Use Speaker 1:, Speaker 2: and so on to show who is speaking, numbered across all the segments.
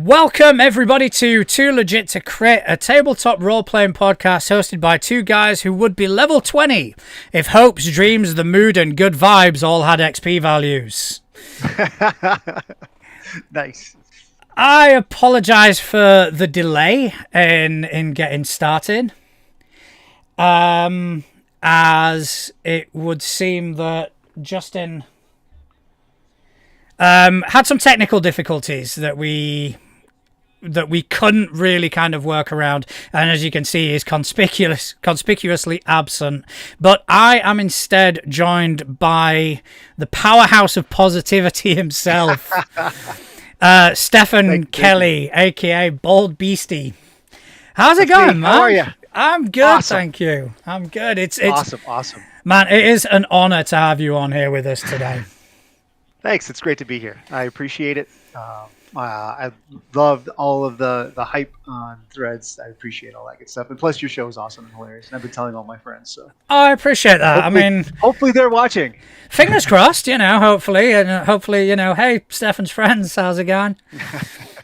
Speaker 1: Welcome everybody to Too Legit to Crit, a tabletop role-playing podcast hosted by two guys who would be level 20 if hopes, dreams, the mood, and good vibes all had XP values.
Speaker 2: Nice.
Speaker 1: I apologize for the delay in getting started, as it would seem that Justin had some technical difficulties that we couldn't really kind of work around, and as you can see, he's conspicuously absent. But I am instead joined by the powerhouse of positivity himself, Stephan Kelly, aka Bald Beastie. How's it going, man?
Speaker 2: How are you?
Speaker 1: I'm good,
Speaker 2: Awesome.
Speaker 1: thank you. I'm good. It's
Speaker 2: awesome.
Speaker 1: Man, it is an honor to have you on here with us today.
Speaker 2: Thanks. It's great to be here. I appreciate it. I loved all of the hype on Threads. I appreciate all that good stuff. And plus, your show is awesome and hilarious. And I've been telling all my friends. So
Speaker 1: I appreciate that.
Speaker 2: Hopefully they're watching.
Speaker 1: Fingers crossed, hopefully. And hopefully, hey, Stephan's friends, how's it going?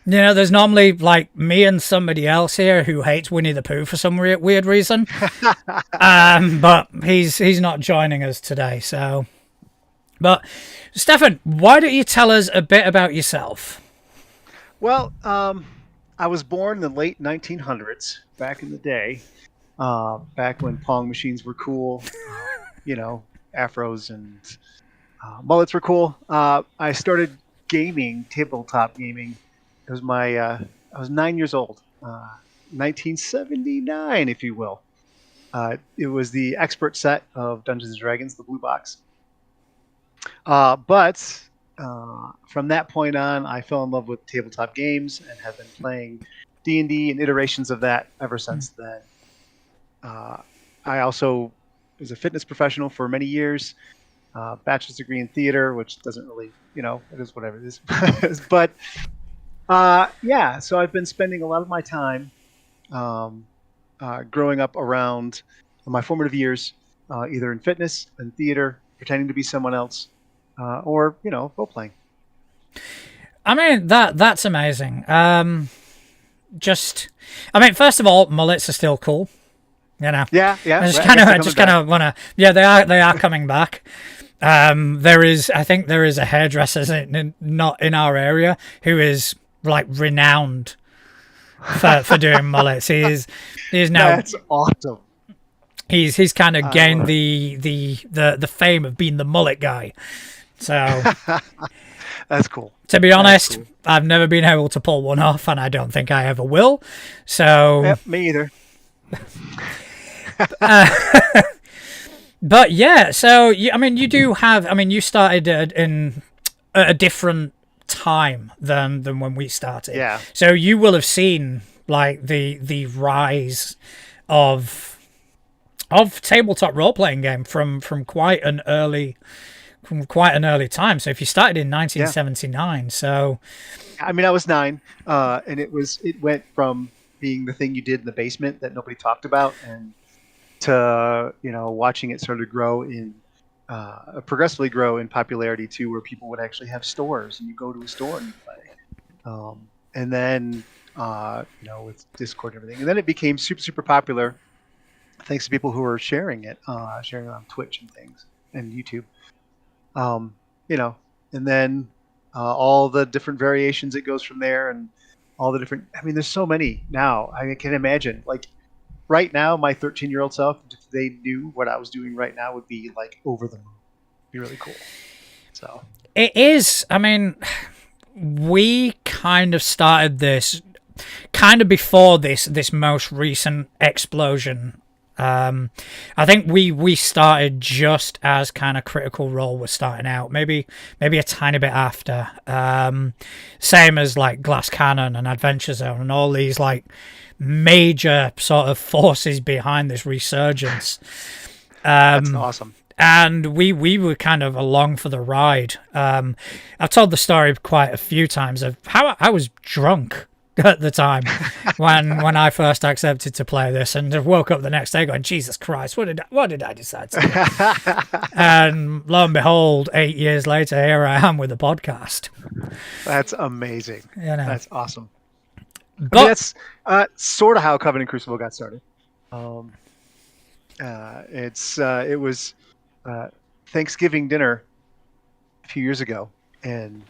Speaker 1: There's normally like me and somebody else here who hates Winnie the Pooh for some weird reason. But he's not joining us today. So, but Stephan, why don't you tell us a bit about yourself?
Speaker 2: Well, I was born in the late 1900s, back in the day, back when Pong machines were cool, afros and mullets were cool. I started gaming, tabletop gaming. It was I was 9 years old, 1979, if you will. It was the expert set of Dungeons & Dragons, the blue box. But from that point on, I fell in love with tabletop games and have been playing D&D and iterations of that ever since then. I also was a fitness professional for many years, bachelor's degree in theater, which doesn't really, it is whatever it is. But so I've been spending a lot of my time growing up around my formative years, either in fitness and theater, pretending to be someone else, or role playing.
Speaker 1: I mean that's amazing. First of all, mullets are still cool.
Speaker 2: Yeah.
Speaker 1: I just kind of want to. Yeah, they are coming back. I think there is a hairdresser not in our area who is like renowned for doing mullets. He is now.
Speaker 2: That's awesome.
Speaker 1: He's kind of gained the fame of being the mullet guy. So
Speaker 2: that's cool.
Speaker 1: To be honest, cool. I've never been able to pull one off, and I don't think I ever will. So
Speaker 2: yep, me either.
Speaker 1: But yeah, so you do have. You started in a different time than when we started.
Speaker 2: Yeah.
Speaker 1: So you will have seen like the rise of tabletop role playing game from quite an early time. So if you started in 1979, so
Speaker 2: I was 9, and it went from being the thing you did in the basement that nobody talked about, and to watching it sort of progressively grow in popularity to where people would actually have stores, and you go to a store and you play, and then with Discord and everything, and then it became super popular thanks to people who were sharing it on Twitch and things and YouTube. And then all the different variations it goes from there, and all the different. There's so many now. I can imagine, like right now, my 13-year-old self, if they knew what I was doing right now, would be like over the moon. It'd be really cool. So
Speaker 1: it is. We kind of started this kind of before this most recent explosion. I think we started just as kind of Critical Role was starting out, maybe a tiny bit after. Same as like Glass Cannon and Adventure Zone and all these like major sort of forces behind this resurgence.
Speaker 2: That's awesome.
Speaker 1: And we were kind of along for the ride. I've told the story quite a few times of how I was drunk at the time when I first accepted to play this, and I woke up the next day going, Jesus Christ, what did I decide to do? And lo and behold, 8 years later, here I am with a podcast.
Speaker 2: That's amazing.
Speaker 1: You know.
Speaker 2: That's awesome.
Speaker 1: But
Speaker 2: I mean, that's sort of how Coven Crucible got started. Um, it was Thanksgiving dinner a few years ago, and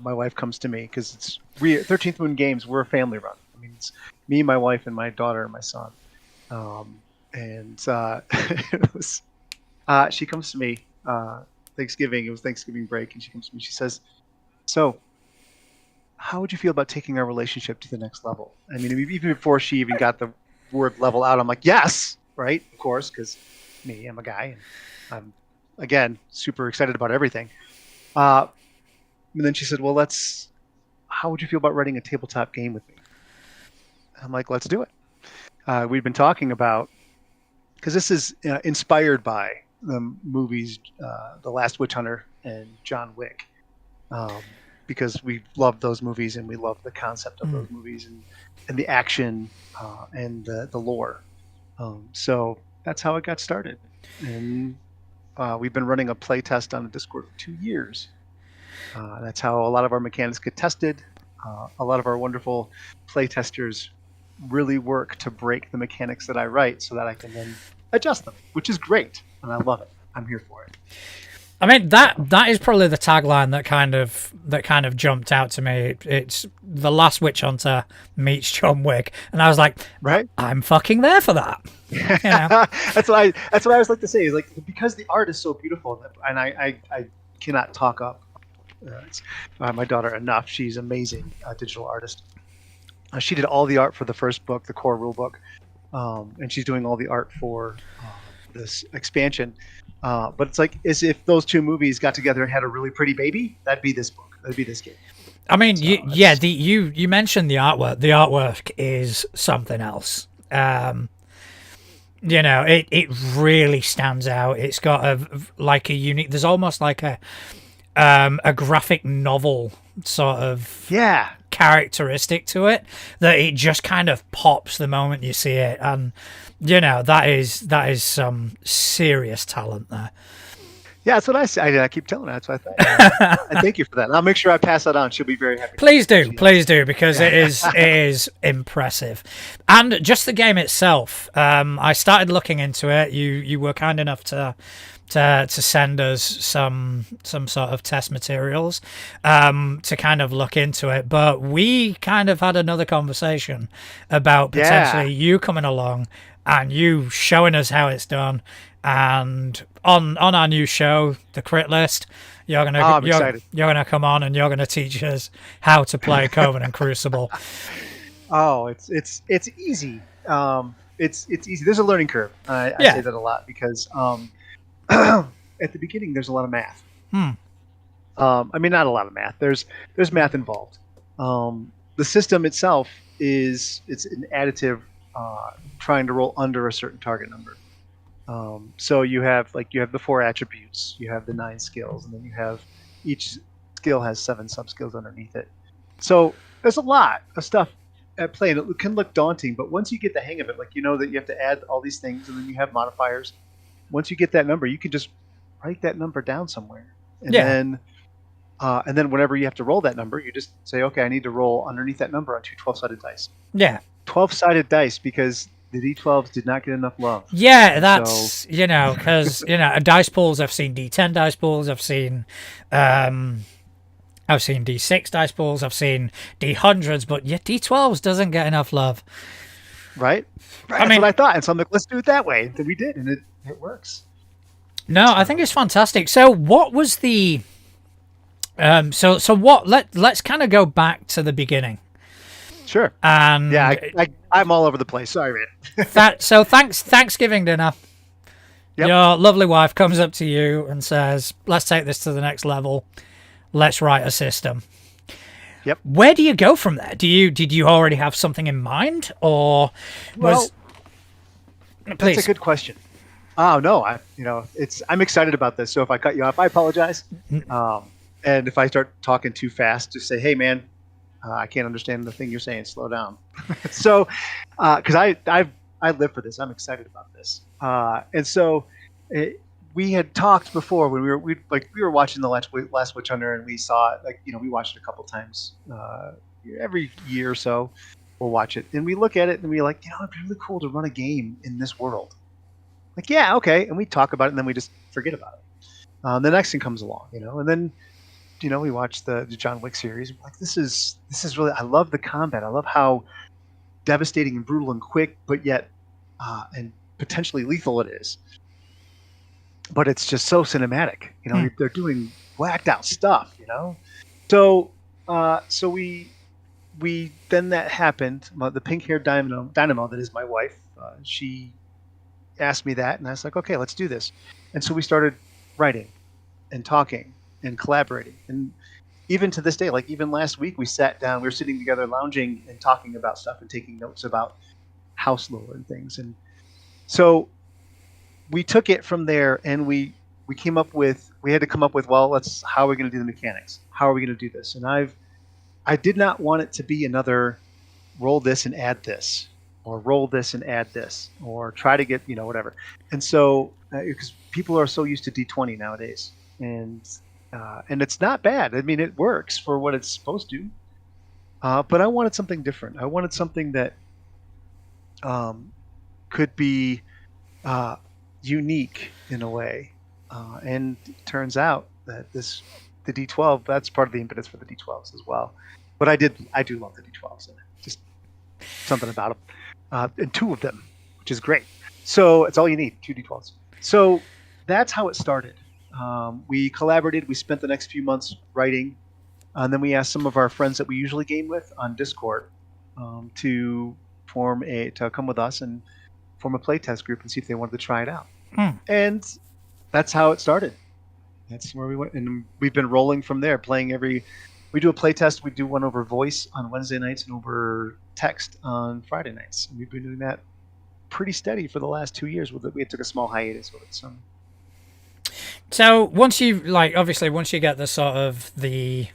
Speaker 2: my wife comes to me because it's 13th Moon Games. We're a family run. I mean, it's me, my wife, and my daughter and my son. And it was she comes to me Thanksgiving. It was Thanksgiving break, and she comes to me. She says, "So, how would you feel about taking our relationship to the next level?" I mean, even before she even got the word level out, I'm like, "Yes, right, of course," because I'm a guy, and I'm again super excited about everything. And then she said, "Well, how would you feel about writing a tabletop game with me?" I'm like, "Let's do it." We've been talking about, because this is inspired by the movies, The Last Witch Hunter and John Wick, because we love those movies and we love the concept of those movies and the action and the lore. So that's how it got started. And we've been running a play test on the Discord for 2 years. That's how a lot of our mechanics get tested. A lot of our wonderful play testers really work to break the mechanics that I write so that I can then adjust them, which is great, and I love it. I'm here for it.
Speaker 1: I mean, that is probably the tagline that kind of jumped out to me. It's The Last Witch Hunter meets John Wick, and I was like,
Speaker 2: right,
Speaker 1: I'm fucking there for that. You know?
Speaker 2: That's what I always like to say is, like, because the art is so beautiful, and I cannot talk up my daughter enough. She's amazing digital artist. She did all the art for the first book, the core rule book, and she's doing all the art for this expansion. But it's like as if those two movies got together and had a really pretty baby. That'd be this book. That'd be this game.
Speaker 1: I mean, you mentioned the artwork. The artwork is something else. You know, it really stands out. It's got a unique. There's almost like a graphic novel sort of characteristic to it that it just kind of pops the moment you see it, and you know that is some serious talent there.
Speaker 2: Yeah, that's what I say. I keep telling her. That's what I thought. I thank you for that. And I'll make sure I pass that on. She'll be very happy.
Speaker 1: Please do, because it is impressive. And just the game itself, I started looking into it. You were kind enough to send us some sort of test materials to kind of look into it, but we kind of had another conversation about potentially you coming along and you showing us how it's done, and on our new show, the Crit List, you're gonna come on and you're gonna teach us how to play Coven and Crucible.
Speaker 2: Oh, it's easy. It's easy. There's a learning curve. I say that a lot because at the beginning there's a lot of math. I mean, not a lot of math. There's math involved. The system itself it's an additive, trying to roll under a certain target number. So you have the 4 attributes, you have the 9 skills, and then you have each skill has 7 sub skills underneath it. So there's a lot of stuff at play, and it can look daunting, but once you get the hang of it, like you know that you have to add all these things, and then you have modifiers. Once you get that number, you can just write that number down somewhere, and then whenever you have to roll that number, you just say, okay, I need to roll underneath that number on 2 12-sided dice. 12-sided dice, because the D12s did not get enough love.
Speaker 1: Yeah, that's because dice pools. I've seen D10 dice pools. I've seen D6 dice pools. I've seen D100s, but D12s doesn't get enough love.
Speaker 2: Right. That's what I thought, and so I'm like, let's do it that way. And we did, and it works.
Speaker 1: No, I think it's fantastic. So, what was the let's kind of go back to the beginning.
Speaker 2: Sure.
Speaker 1: And
Speaker 2: I'm all over the place. Sorry, man.
Speaker 1: Thanksgiving dinner. Yep. Your lovely wife comes up to you and says, "Let's take this to the next level. Let's write a system."
Speaker 2: Yep.
Speaker 1: Where do you go from there? Did you already have something in mind, or was?
Speaker 2: Well,
Speaker 1: please.
Speaker 2: That's a good question. Oh no, I'm excited about this. So if I cut you off, I apologize. And if I start talking too fast, just say, "Hey, man, I can't understand the thing you're saying. Slow down." So, because I live for this, I'm excited about this. And so, we had talked before when we were watching the Last Witch Hunter, and we saw it. We watched it a couple times every year or so. we'll watch it, and we look at it and we're like, it'd be really cool to run a game in this world. Like, yeah, okay, and we talk about it, and then we just forget about it. The next thing comes along, and then we watch the John Wick series. We're like, this is really. I love the combat. I love how devastating and brutal and quick, but yet and potentially lethal it is. But it's just so cinematic. They're doing whacked out stuff. So so we then that happened. The pink-haired Dynamo that is my wife. She asked me that, and I was like, okay, let's do this. And so we started writing and talking and collaborating. And even to this day, like even last week, we sat down, we were sitting together, lounging and talking about stuff and taking notes about house lore and things. And so we took it from there, and we had to come up with, well, how are we going to do the mechanics? How are we going to do this? And I did not want it to be another roll this and add this, or roll this and add this, or try to get, whatever. And so, because people are so used to D20 nowadays, and it's not bad. I mean, it works for what it's supposed to. But I wanted something different. I wanted something that could be unique in a way. And it turns out that the D12, that's part of the impetus for the D12s as well. But I do love the D12s, and just something about them. And 2 of them, which is great. So it's all you need, 2 D12s. So that's how it started. We collaborated. We spent the next few months writing, and then we asked some of our friends that we usually game with on Discord to come with us and form a playtest group and see if they wanted to try it out. And that's how it started. That's where we went, and we've been rolling from there. We do a playtest. We do one over voice on Wednesday nights and over text on Friday nights. And we've been doing that pretty steady for the last 2 years. We took a small hiatus with it.
Speaker 1: So once you once you get the sort of the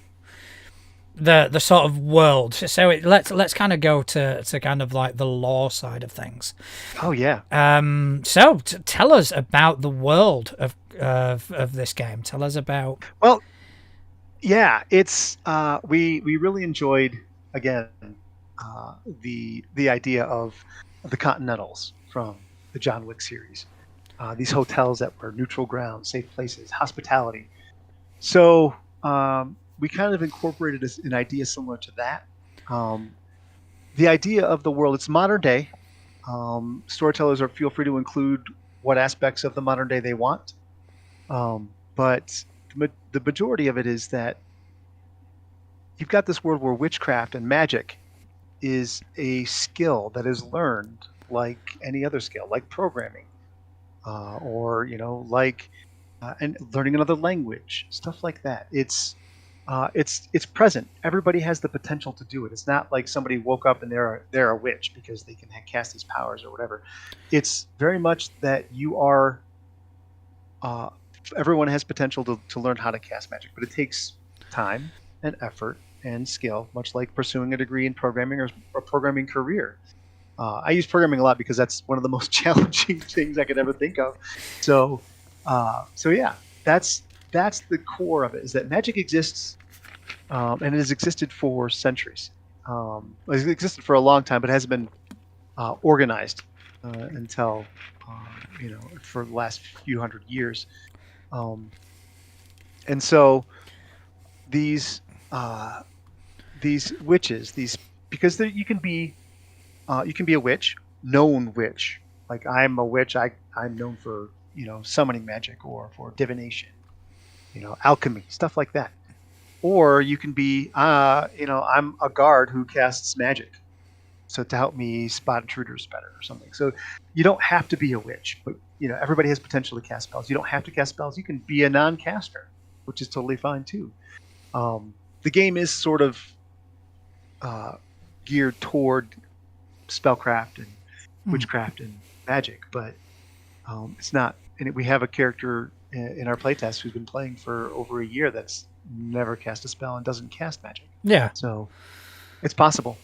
Speaker 1: sort of world, so let's kind of go to kind of like the lore side of things.
Speaker 2: Oh yeah.
Speaker 1: So tell us about the world of this game. Tell us about.
Speaker 2: Well, yeah, it's we really enjoyed again the idea of the Continentals from the John Wick series. These hotels that were neutral ground, safe places, hospitality. So we kind of incorporated an idea similar to that. The idea of the world, it's modern day. Storytellers feel free to include what aspects of the modern day they want. But the majority of it is that you've got this world where witchcraft and magic is a skill that is learned like any other skill, like programming. Or and learning another language, stuff like that. It's present. Everybody has the potential to do it. It's not like somebody woke up and they're a witch because they can cast these powers or whatever. It's very much that you are. Everyone has potential to learn how to cast magic, but it takes time and effort and skill, much like pursuing a degree in programming or a programming career. I use programming a lot because that's one of the most challenging things I could ever think of. So yeah, that's the core of it. Is that magic exists, and it has existed for centuries. It's existed for a long time, but it hasn't been organized until for the last few hundred years. And so these witches, because you can be a witch, known witch. Like I'm a witch. I'm known for summoning magic or for divination, alchemy, stuff like that. Or you can be I'm a guard who casts magic, so to help me spot intruders better or something. So you don't have to be a witch, but everybody has potential to cast spells. You don't have to cast spells. You can be a non-caster, which is totally fine too. The game is sort of geared toward spellcraft and witchcraft and magic, but it's not. And we have a character in our playtest who's been playing for over a year that's never cast a spell and doesn't cast magic.
Speaker 1: Yeah.
Speaker 2: So it's possible.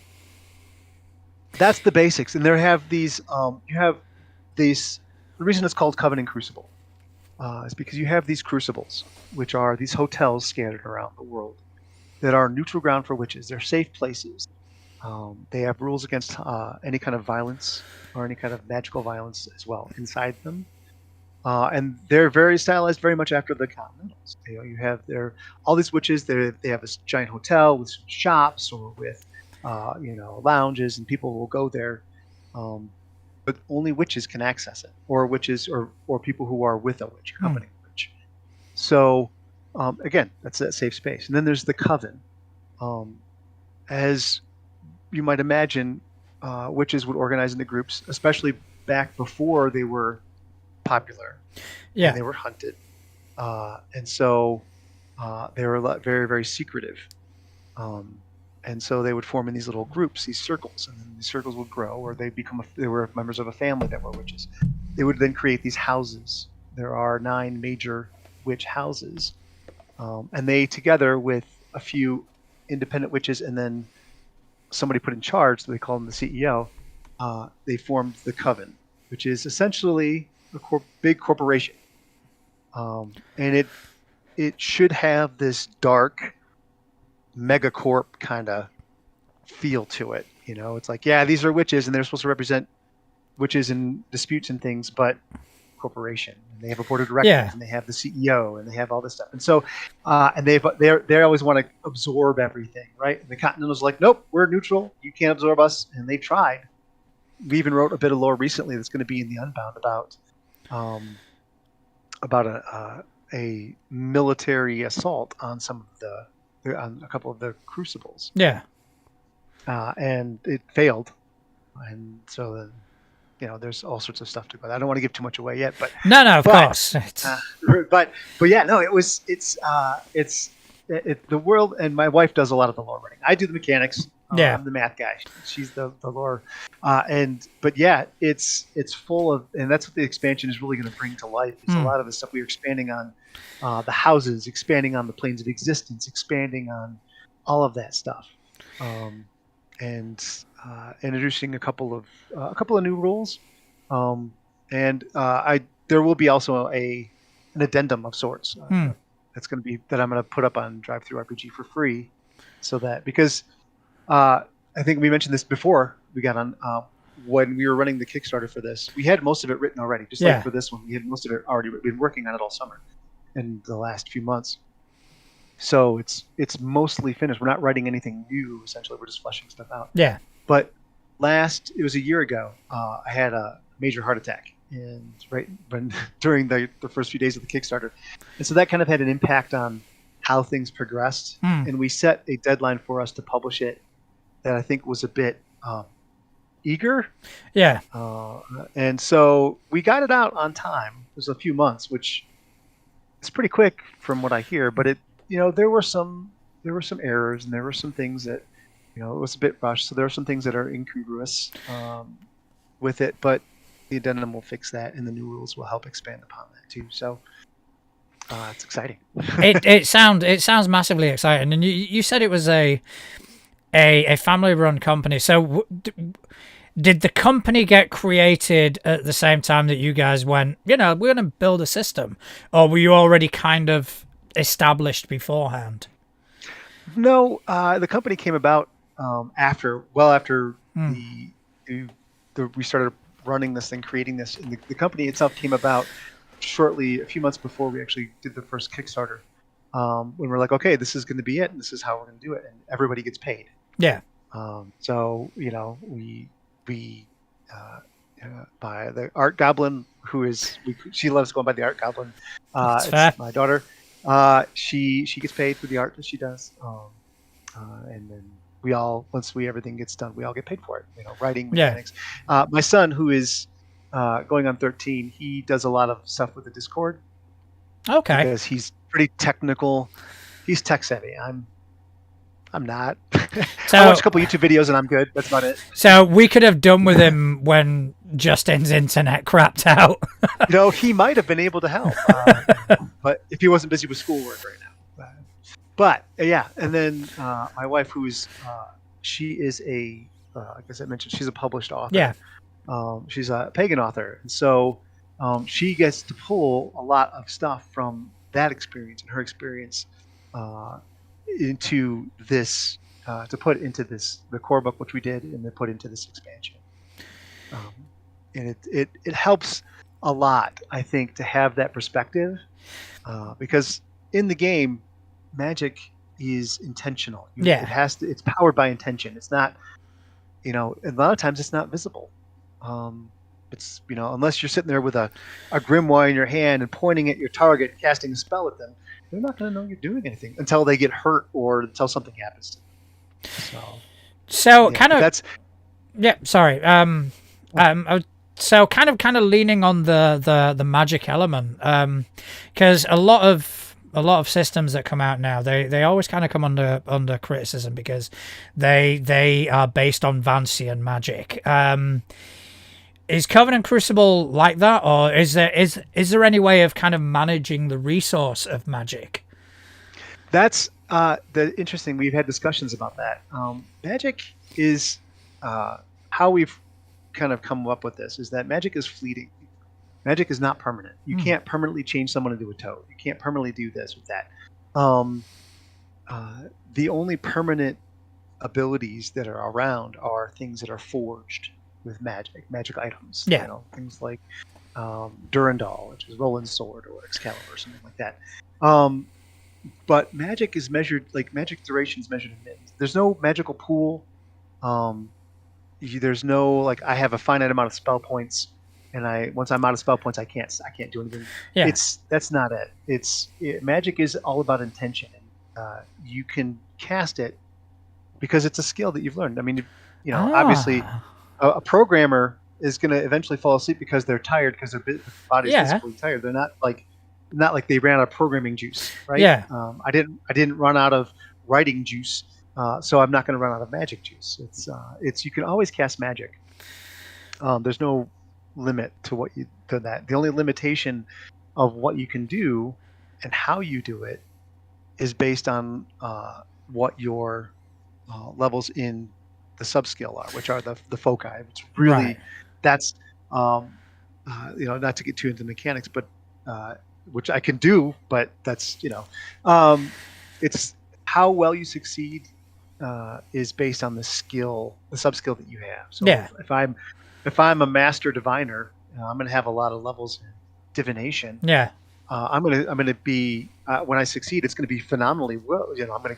Speaker 2: That's the basics. And there have these. You have these. The reason it's called Coven Crucible is because you have these crucibles, which are these hotels scattered around the world that are neutral ground for witches. They're safe places. They have rules against any kind of violence or any kind of magical violence as well inside them. And they're very stylized, very much after the Continentals. You have all these witches. They have this giant hotel with some shops or with lounges, and people will go there. But only witches can access it, or witches, or people who are with a witch, accompanying a witch. So again, that's that safe space. And then there's the Coven. As you might imagine, witches would organize into groups, especially back before they were popular.
Speaker 1: Yeah.
Speaker 2: And they were hunted. And so they were very, very secretive. And so they would form in these little groups, these circles, and then these circles would grow, or they were members of a family that were witches. They would then create these houses. There are 9 major witch houses, and they, together with a few independent witches, and then somebody put in charge, so they call him the CEO. They formed the Coven, which is essentially a big corporation, and it should have this dark megacorp kind of feel to it. It's like, yeah, these are witches and they're supposed to represent witches and disputes and things, but corporation, and they have a board of directors, and they have the CEO, and they have all this stuff. And so and they always want to absorb everything, right? And the Continental's like, nope, we're neutral, you can't absorb us. And they tried. We even wrote a bit of lore recently that's going to be in the Unbound about a military assault on on a couple of the crucibles.
Speaker 1: Yeah.
Speaker 2: And it failed. And so then, there's all sorts of stuff to go. I don't want to give too much away yet, but
Speaker 1: no, of course.
Speaker 2: But yeah, no, it's the world, and my wife does a lot of the lore writing. I do the mechanics. I'm the math guy. She's the lore. But yeah, it's full of, and that's what the expansion is really going to bring to life. It's a lot of the stuff we are expanding on, the houses, expanding on the planes of existence, expanding on all of that stuff, and introducing a couple of new rules, and there will be also an addendum of sorts that's going to be that I'm going to put up on Drive-Thru-RPG for free, so that because I think we mentioned this before we got on when we were running the Kickstarter for this, we had most of it written already. Just like for this one, we had most of it already. We've been working on it all summer and the last few months. So it's mostly finished. We're not writing anything new. Essentially, we're just fleshing stuff out.
Speaker 1: Yeah.
Speaker 2: But it was a year ago, I had a major heart attack, and during the first few days of the Kickstarter, and so that kind of had an impact on how things progressed. And we set a deadline for us to publish it that I think was a bit eager.
Speaker 1: Yeah.
Speaker 2: And so we got it out on time. It was a few months, which is pretty quick from what I hear. But there were some errors, and there were some things that it was a bit rushed. So there are some things that are incongruous with it, but the addendum will fix that, and the new rules will help expand upon that too. So it's exciting.
Speaker 1: it sounds massively exciting. And you said it was a family-run company. So did the company get created at the same time that you guys went, we're going to build a system, or were you already kind of established beforehand?
Speaker 2: No, the company came about after we started running this thing, creating this, and the company itself came about shortly, a few months before we actually did the first Kickstarter. When we're like, okay, this is going to be it, and this is how we're going to do it, and everybody gets paid.
Speaker 1: Yeah.
Speaker 2: So we by the Art Goblin, she loves going by the Art Goblin. It's my daughter. She gets paid for the art that she does, and then once everything gets done, we all get paid for it. Writing, mechanics. My son, who is going on 13, he does a lot of stuff with the Discord.
Speaker 1: Okay.
Speaker 2: Because he's pretty technical. He's tech savvy. I'm not. So, I watch a couple YouTube videos and I'm good. That's about it.
Speaker 1: So we could have done with him when Justin's internet crapped out.
Speaker 2: He might have been able to help, but if he wasn't busy with schoolwork right now. But yeah, and then my wife, she is like I mentioned, she's a published author.
Speaker 1: Yeah.
Speaker 2: She's a pagan author, and so she gets to pull a lot of stuff from that experience and her experience into this to put into the core book, which we did, and then put into this expansion. And it helps a lot, I think, to have that perspective, because in the game, magic is intentional.
Speaker 1: Yeah.
Speaker 2: It has to. It's powered by intention. It's not, a lot of times it's not visible. It's, unless you're sitting there with a grimoire in your hand and pointing at your target, casting a spell at them, they're not going to know you're doing anything until they get hurt or until something happens to them.
Speaker 1: So
Speaker 2: yeah,
Speaker 1: kind of
Speaker 2: that's
Speaker 1: sorry. So kind of leaning on the magic element, because a lot of systems that come out now, they always kind of come under criticism because they are based on Vancian magic. Is Coven Crucible like that, or is there any way of kind of managing the resource of magic?
Speaker 2: That's the interesting. We've had discussions about that. Magic is how we've kind of come up with this is that magic is fleeting. Magic is not permanent. You can't permanently change someone into a toad. You can't permanently do this with that. The only permanent abilities that are around are things that are forged with magic items.
Speaker 1: Yeah.
Speaker 2: Things like Durandal, which is Roland's sword, or Excalibur, or something like that. But magic is measured, like magic duration is measured in minutes. There's no magical pool. There's no, like, I have a finite amount of spell points, and once I'm out of spell points, I can't do anything.
Speaker 1: Yeah.
Speaker 2: That's not it. Magic is all about intention, and you can cast it because it's a skill that you've learned. I mean, obviously, a programmer is going to eventually fall asleep because they're tired, because their body's physically tired. They're not like they ran out of programming juice, right?
Speaker 1: Yeah.
Speaker 2: I didn't run out of writing juice, so I'm not going to run out of magic juice. It's you can always cast magic. There's no limit to that. The only limitation of what you can do and how you do it is based on what your levels in the subskill are, which are the foci. It's really that's not to get too into mechanics, but which I can do, but that's it's how well you succeed is based on the subskill that you have. So if I'm a master diviner, I'm going to have a lot of levels in divination.
Speaker 1: Yeah.
Speaker 2: I'm gonna be when I succeed, it's going to be phenomenally well. I'm going to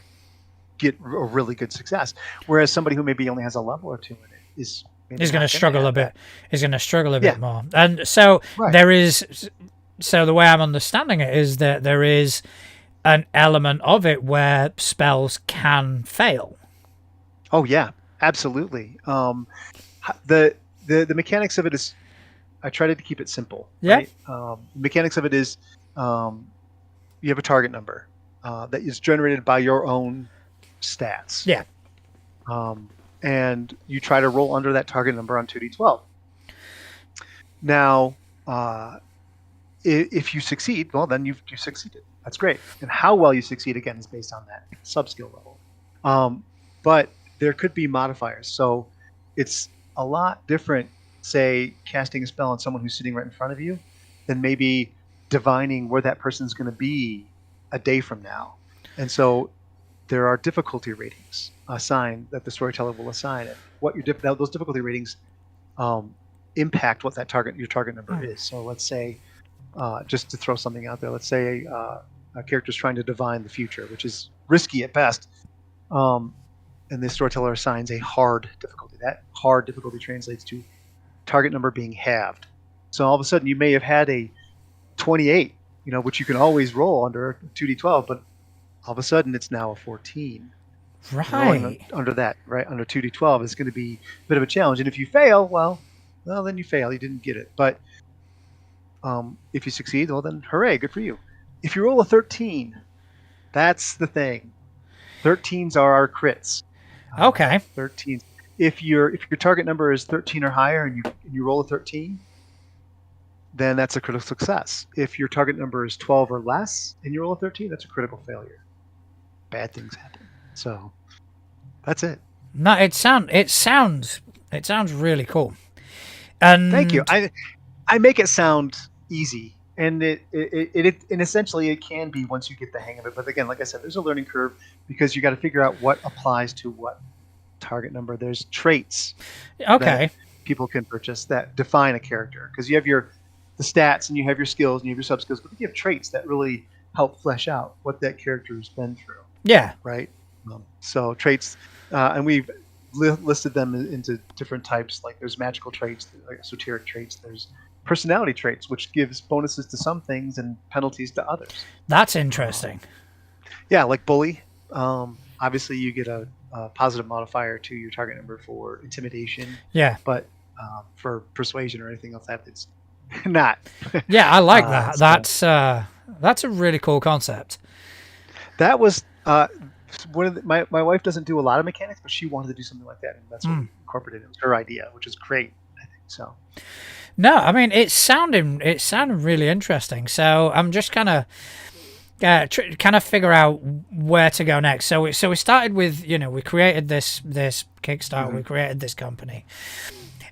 Speaker 2: get a really good success. Whereas somebody who maybe only has a level or two in it is
Speaker 1: going to struggle a bit. Is going to struggle a bit more. And so there is. So the way I'm understanding it is that there is an element of it where spells can fail.
Speaker 2: Oh yeah, absolutely. The mechanics of it is, I tried to keep it simple.
Speaker 1: Yeah.
Speaker 2: Right? Mechanics of it is, you have a target number that is generated by your own stats.
Speaker 1: Yeah.
Speaker 2: And you try to roll under that target number on 2d12. Now, if you succeed, well, then you've succeeded. That's great. And how well you succeed, again, is based on that subskill level. But there could be modifiers. So it's a lot different, say, casting a spell on someone who's sitting right in front of you than maybe divining where that person's going to be a day from now. And so there are difficulty ratings assigned that the storyteller will assign. And what those difficulty ratings impact what your target number is. So let's say, just to throw something out there, let's say a character's trying to divine the future, which is risky at best. And the storyteller assigns a hard difficulty. That hard difficulty translates to target number being halved. So all of a sudden you may have had a 28, which you can always roll under 2d12, but all of a sudden it's now a 14.
Speaker 1: Right.
Speaker 2: Under that, right? Under 2d12 is going to be a bit of a challenge. And if you fail, well, then you fail. You didn't get it. But if you succeed, well, then hooray, good for you. If you roll a 13, that's the thing. 13s are our crits.
Speaker 1: Okay.
Speaker 2: 13. If your target number is 13 or higher and you roll a 13, then that's a critical success. If your target number is 12 or less and you roll a 13, that's a critical failure. Bad things happen. So that's it.
Speaker 1: No, it sounds really cool. And
Speaker 2: thank you. I make it sound easy, and and essentially it can be once you get the hang of it. But again, like I said, there's a learning curve because you got to figure out what applies to what target number. There's traits that
Speaker 1: Okay.
Speaker 2: people can purchase that define a character, because you have the stats and you have your skills and you have your sub skills, but you have traits that really help flesh out what that character has been through,
Speaker 1: Yeah.
Speaker 2: right? So traits, and we've listed them into different types. Like there's magical traits, like esoteric traits. There's personality traits, which gives bonuses to some things and penalties to others.
Speaker 1: That's interesting.
Speaker 2: Yeah, like bully. Obviously, you get a positive modifier to your target number for intimidation.
Speaker 1: Yeah.
Speaker 2: But for persuasion or anything else, it's not.
Speaker 1: Yeah, I like that. That's a really cool concept.
Speaker 2: That was one of my wife doesn't do a lot of mechanics, but she wanted to do something like that, and that's what we incorporated. It was her idea, which is great. I think so.
Speaker 1: No, I mean it sounded really interesting. So I'm just kind of figure out where to go next. So we started with, we created this Kickstarter, we created this company.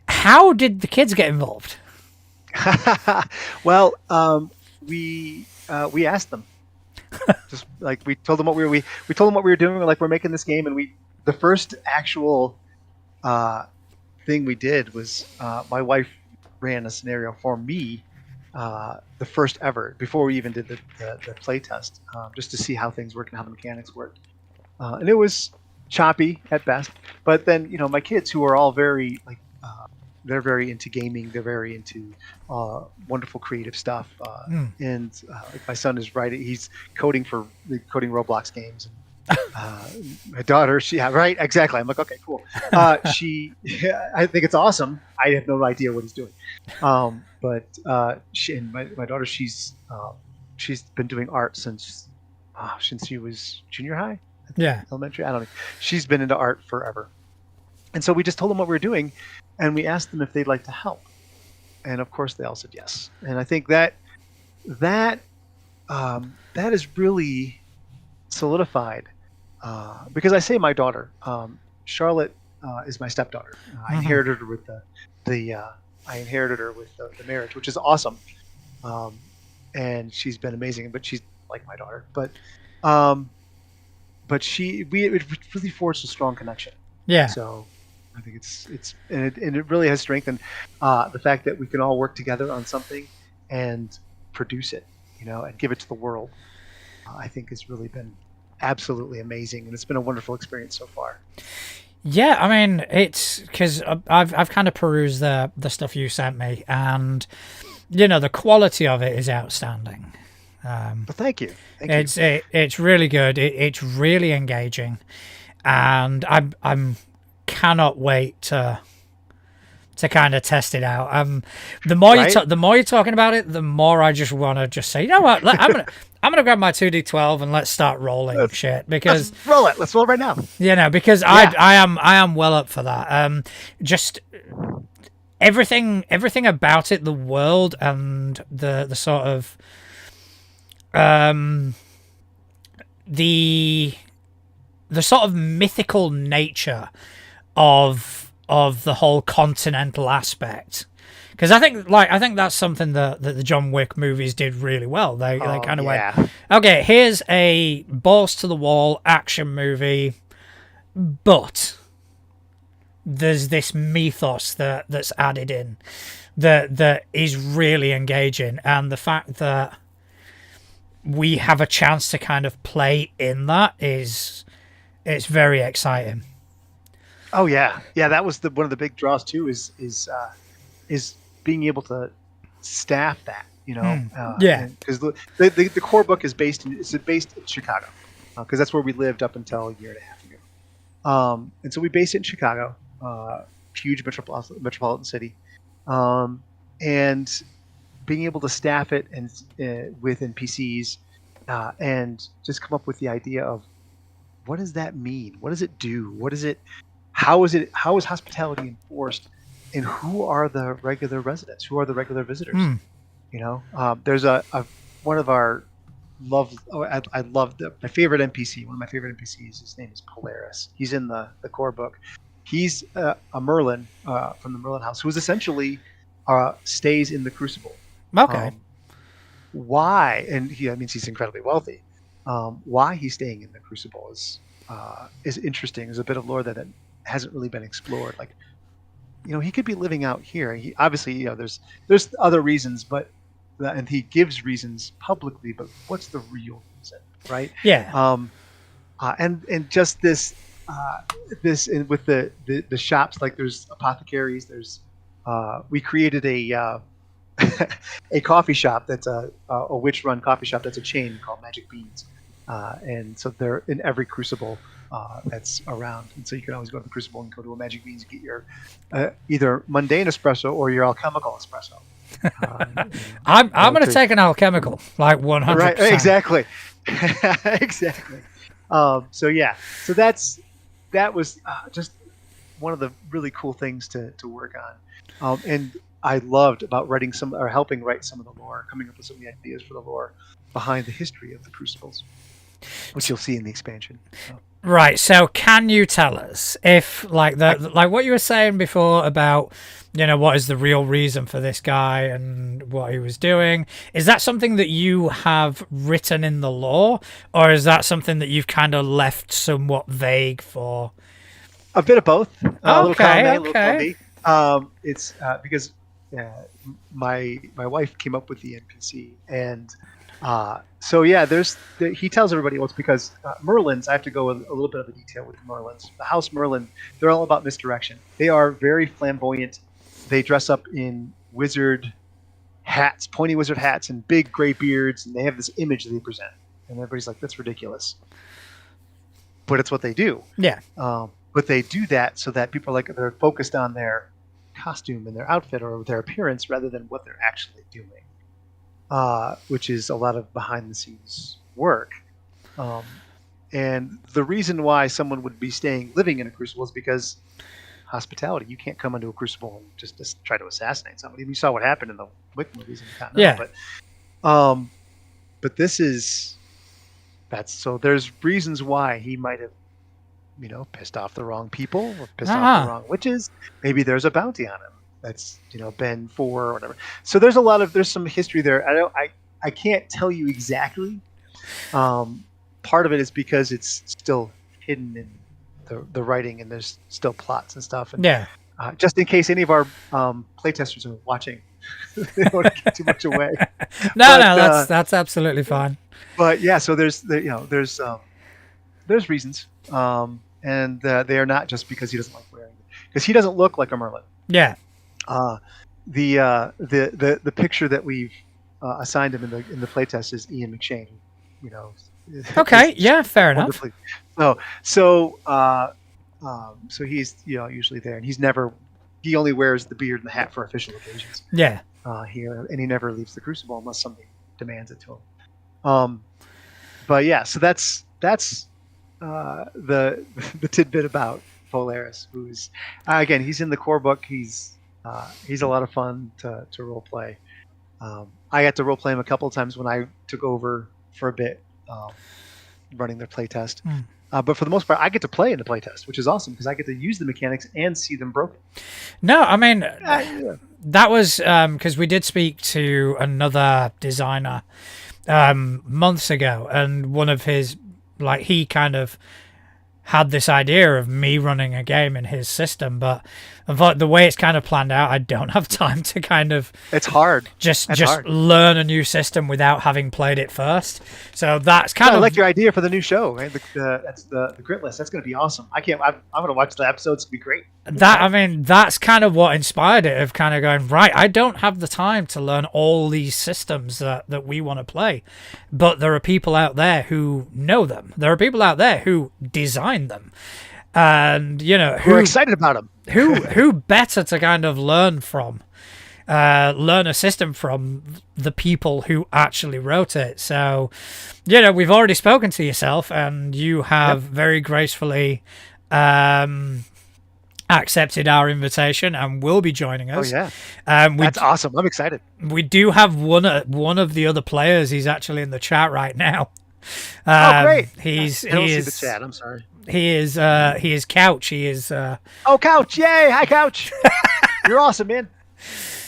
Speaker 1: How did the kids get involved?
Speaker 2: Well, we asked them. Just like we told them what we told them what we were doing. Like, we're making this game, and the first actual thing we did was my wife ran a scenario for me, the first ever, before we even did the play test, just to see how things work and how the mechanics worked. And it was choppy at best, but then my kids, who are all very they're very into gaming, they're very into wonderful creative stuff, and like my son is writing, he's coding Roblox games. My daughter, right, exactly. I'm like, okay, cool. I think it's awesome. I have no idea what he's doing, but my daughter, she's been doing art since she was junior high, elementary. I don't know. She's been into art forever, and so we just told them what we were doing, and we asked them if they'd like to help, and of course they all said yes. And I think that is really solidified. Because I say my daughter, Charlotte is my stepdaughter. I inherited her with the marriage, which is awesome, and she's been amazing. But she's like my daughter. But it really forged a strong connection.
Speaker 1: Yeah.
Speaker 2: So I think it really has strengthened the fact that we can all work together on something and produce it, and give it to the world. I think has really been absolutely amazing, and it's been a wonderful experience so far.
Speaker 1: Yeah, I mean, it's because I've kind of perused the stuff you sent me, and the quality of it is outstanding.
Speaker 2: Well, thank you.
Speaker 1: It's really good. It's really engaging, and I'm cannot wait to kind of test it out. The more you're talking about it, the more I just want to just say, you know what, I'm gonna grab my 2d12 and let's start rolling shit, because
Speaker 2: let's roll it. Let's roll right now.
Speaker 1: Because I am well up for that. Just everything about it, the world and the sort of the sort of mythical nature of the whole continental aspect, because I think that's something that the John Wick movies did really well. They kind of went, okay, here's a balls to the wall action movie, but there's this mythos that's added in that is really engaging, and the fact that we have a chance to kind of play in that it's very exciting.
Speaker 2: Oh yeah. That was one of the big draws too. Is being able to staff that. Because the core book is based in Chicago, because that's where we lived up until a year and a half ago. And so we based it in Chicago, huge metropolitan city, and being able to staff it and with NPCs, and just come up with the idea of what does that mean? What does it do? What is it? How is hospitality enforced, and who are the regular residents? Who are the regular visitors? There's one of our I love my favorite NPC. One of my favorite NPCs. His name is Polaris. He's in the core book. He's a Merlin from the Merlin house, who is essentially stays in the Crucible.
Speaker 1: Okay.
Speaker 2: why, and that means he's incredibly wealthy. Why he's staying in the Crucible is interesting. There's a bit of lore that hasn't really been explored. Like, he could be living out here. He obviously, there's other reasons, but and he gives reasons publicly. But what's the real reason, right?
Speaker 1: Yeah.
Speaker 2: And just this with the shops, like there's apothecaries. There's we created a a coffee shop that's a witch-run coffee shop that's a chain called Magic Beans, and so they're in every Crucible that's around, and so you can always go to the Crucible and go to a Magic Beans and get your either mundane espresso or your alchemical espresso.
Speaker 1: I'm going to take an alchemical, like 100%.
Speaker 2: Right, exactly. Exactly. So that was just one of the really cool things to work on, and I loved about helping write some of the lore, coming up with some of the ideas for the lore behind the history of the Crucibles, which you'll see in the expansion. So.
Speaker 1: Right. So, can you tell us if, like what you were saying before about, what is the real reason for this guy and what he was doing? Is that something that you have written in the lore, or is that something that you've kind of left somewhat vague for?
Speaker 2: A bit of both. A little column A, a little
Speaker 1: okay.
Speaker 2: column B. It's because my wife came up with the NPC, and so he tells everybody, well, it's because Merlins. I have to go with a little bit of a detail with Merlins. The House Merlin, they're all about misdirection. They are very flamboyant. They dress up in wizard hats, pointy wizard hats, and big gray beards, and they have this image that they present, and everybody's like, "That's ridiculous," but it's what they do.
Speaker 1: Yeah.
Speaker 2: But they do that so that people they're focused on their costume and their outfit or their appearance rather than what they're actually doing, which is a lot of behind the scenes work. And the reason why someone would be living in a Crucible is because hospitality. You can't come into a Crucible and just try to assassinate somebody. You saw what happened in the Wick movies and Continental.
Speaker 1: Yeah.
Speaker 2: But so there's reasons why he might have pissed off the wrong people or pissed off the wrong witches. Maybe there's a bounty on him that's been for or whatever. So there's some history there. I can't tell you exactly. Part of it is because it's still hidden in the writing, and there's still plots and stuff. And just in case any of our playtesters are watching, they don't want to give too much away.
Speaker 1: No, that's absolutely fine.
Speaker 2: But yeah, so there's reasons. And they are not just because he doesn't like wearing it, because he doesn't look like a Merlin.
Speaker 1: Yeah.
Speaker 2: The picture that we've assigned him in the playtest is Ian McShane.
Speaker 1: Okay. Yeah. Fair enough.
Speaker 2: So he's usually there, and he only wears the beard and the hat for official occasions.
Speaker 1: Yeah.
Speaker 2: Here, and he never leaves the Crucible unless somebody demands it to him. But yeah, so that's the tidbit about Polaris, who's again, he's in the core book. He's a lot of fun to role play. I got to role play him a couple of times when I took over for a bit, running their playtest. But for the most part, I get to play in the playtest, which is awesome because I get to use the mechanics and see them broken.
Speaker 1: No, I mean, that was because we did speak to another designer months ago, and one of his, he kind of had this idea of me running a game in his system, but the way it's kind of planned out, I don't have time to kind of...
Speaker 2: It's hard.
Speaker 1: Just learn a new system without having played it first. So that's kind of...
Speaker 2: I like your idea for the new show, right? That's the grit list. That's going to be awesome. I'm going to watch the episodes. It's going to be great.
Speaker 1: That's kind of what inspired it, of kind of going, right, I don't have the time to learn all these systems that we want to play, but there are people out there who know them. There are people out there who design them, and who
Speaker 2: are excited about them.
Speaker 1: who better to kind of learn a system from the people who actually wrote it. So we've already spoken to yourself, and you have very gracefully accepted our invitation and will be joining us.
Speaker 2: Oh yeah, that's awesome. I'm excited.
Speaker 1: We do have one of the other players. He's actually in the chat right now.
Speaker 2: Oh great!
Speaker 1: I don't
Speaker 2: see the chat. I'm sorry.
Speaker 1: He is Couch. He is.
Speaker 2: Oh, Couch! Yay! Hi, Couch. You're awesome, man.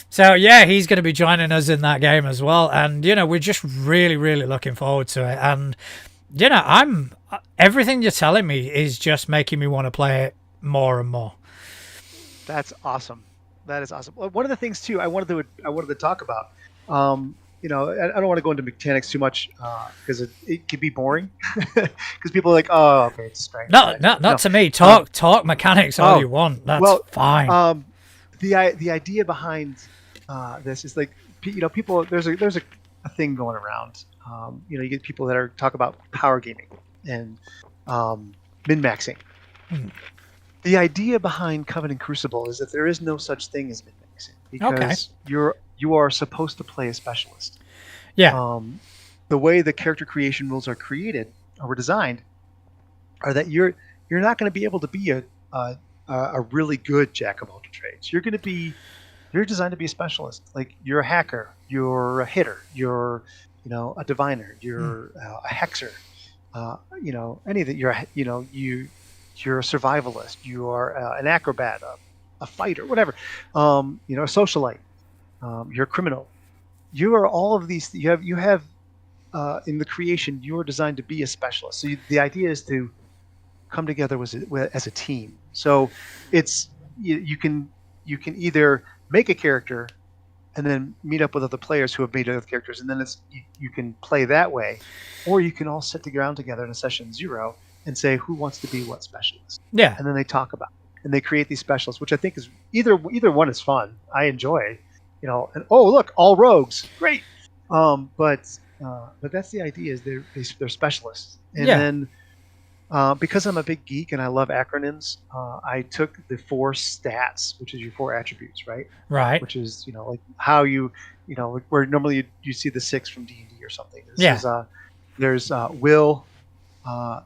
Speaker 1: So yeah, he's going to be joining us in that game as well, and we're just really, really looking forward to it. And I'm everything you're telling me is just making me want to play it more and more.
Speaker 2: That's awesome. That is awesome. Well, one of the things too I wanted to talk about. I don't want to go into mechanics too much because it can be boring. Because people are like, oh, okay, it's strength.
Speaker 1: No, not to me. Talk mechanics all you want. That's fine.
Speaker 2: The idea behind this is like, people. There's a thing going around. You get people that are talk about power gaming and min maxing. The idea behind Coven Crucible is that there is no such thing as min maxing because you are supposed to play a specialist.
Speaker 1: Yeah.
Speaker 2: The way the character creation rules are created or were designed are that you're not going to be able to be a really good jack of all trades. You're designed to be a specialist. Like you're a hacker, you're a hitter, you're a diviner, you're a hexer. Anything. You're a survivalist. You are an acrobat, a fighter, whatever. A socialite. You're a criminal. You are all of these. You have in the creation. You are designed to be a specialist. So the idea is to come together as a team. So it's you can either make a character and then meet up with other players who have made other characters, and then you can play that way, or you can all sit around together in a session 0 and say who wants to be what specialist.
Speaker 1: Yeah.
Speaker 2: And then they talk about it, and they create these specialists, which I think is either one is fun. I enjoy, and oh look, all rogues, great. But that's the idea, is they're specialists. And then because I'm a big geek and I love acronyms, I took the 4 stats, which is your 4 attributes, right?
Speaker 1: Right.
Speaker 2: Which is like how where normally you see the 6 from D&D or something. There's will.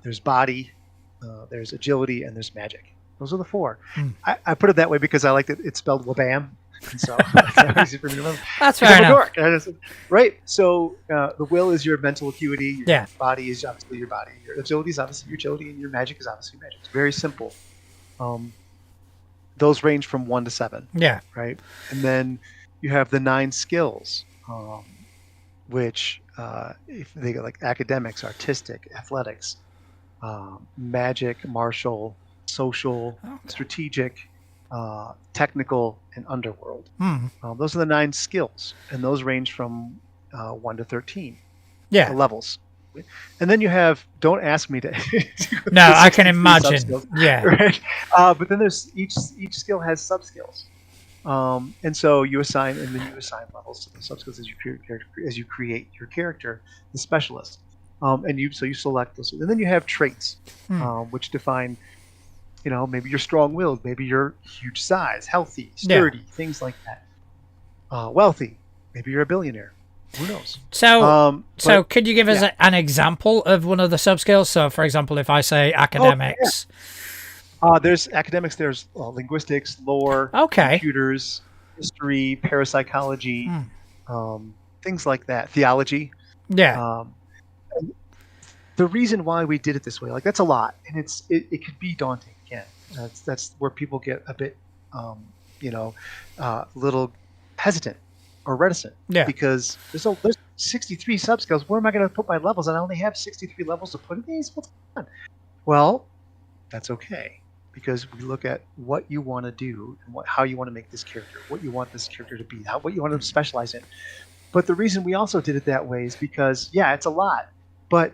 Speaker 2: There's body, there's agility, and there's magic. Those are the 4. I put it that way because I like that it's spelled wabam, and so that's easy for me to remember.
Speaker 1: That's fair enough.
Speaker 2: Right. So the will is your mental acuity. Your body is obviously your body. Your agility is obviously your agility, and your magic is obviously magic. It's very simple. Those range from 1 to 7.
Speaker 1: Yeah.
Speaker 2: Right. And then you have the 9 skills, which if they go like academics, artistic, athletics, magic, martial, social, strategic, technical, and underworld. Those are the 9 skills, and those range from 1 to 13 levels. And then you have, don't ask me to
Speaker 1: no, I can imagine. Yeah.
Speaker 2: Right? But then there's each skill has sub skills. And so you assign levels to the sub-skills as you create your character, the specialist. And you select those. And then you have traits, which define, maybe you're strong-willed, maybe you're huge size, healthy, sturdy, things like that. Wealthy, maybe you're a billionaire. Who knows?
Speaker 1: So could you give us an example of one of the sub-skills? So, for example, if I say academics...
Speaker 2: There's academics, there's linguistics, lore, computers, history, parapsychology, things like that, theology.
Speaker 1: Yeah.
Speaker 2: The reason why we did it this way, like that's a lot, and it could be daunting. Again, that's where people get a bit, little hesitant or reticent.
Speaker 1: Yeah.
Speaker 2: Because there's 63 sub-skills. Where am I going to put my levels? And I only have 63 levels to put in these. What's going on? Well, that's okay. Because we look at what you want to do and how you want to make this character, what you want this character to be, what you want to specialize in. But the reason we also did it that way is because, it's a lot. But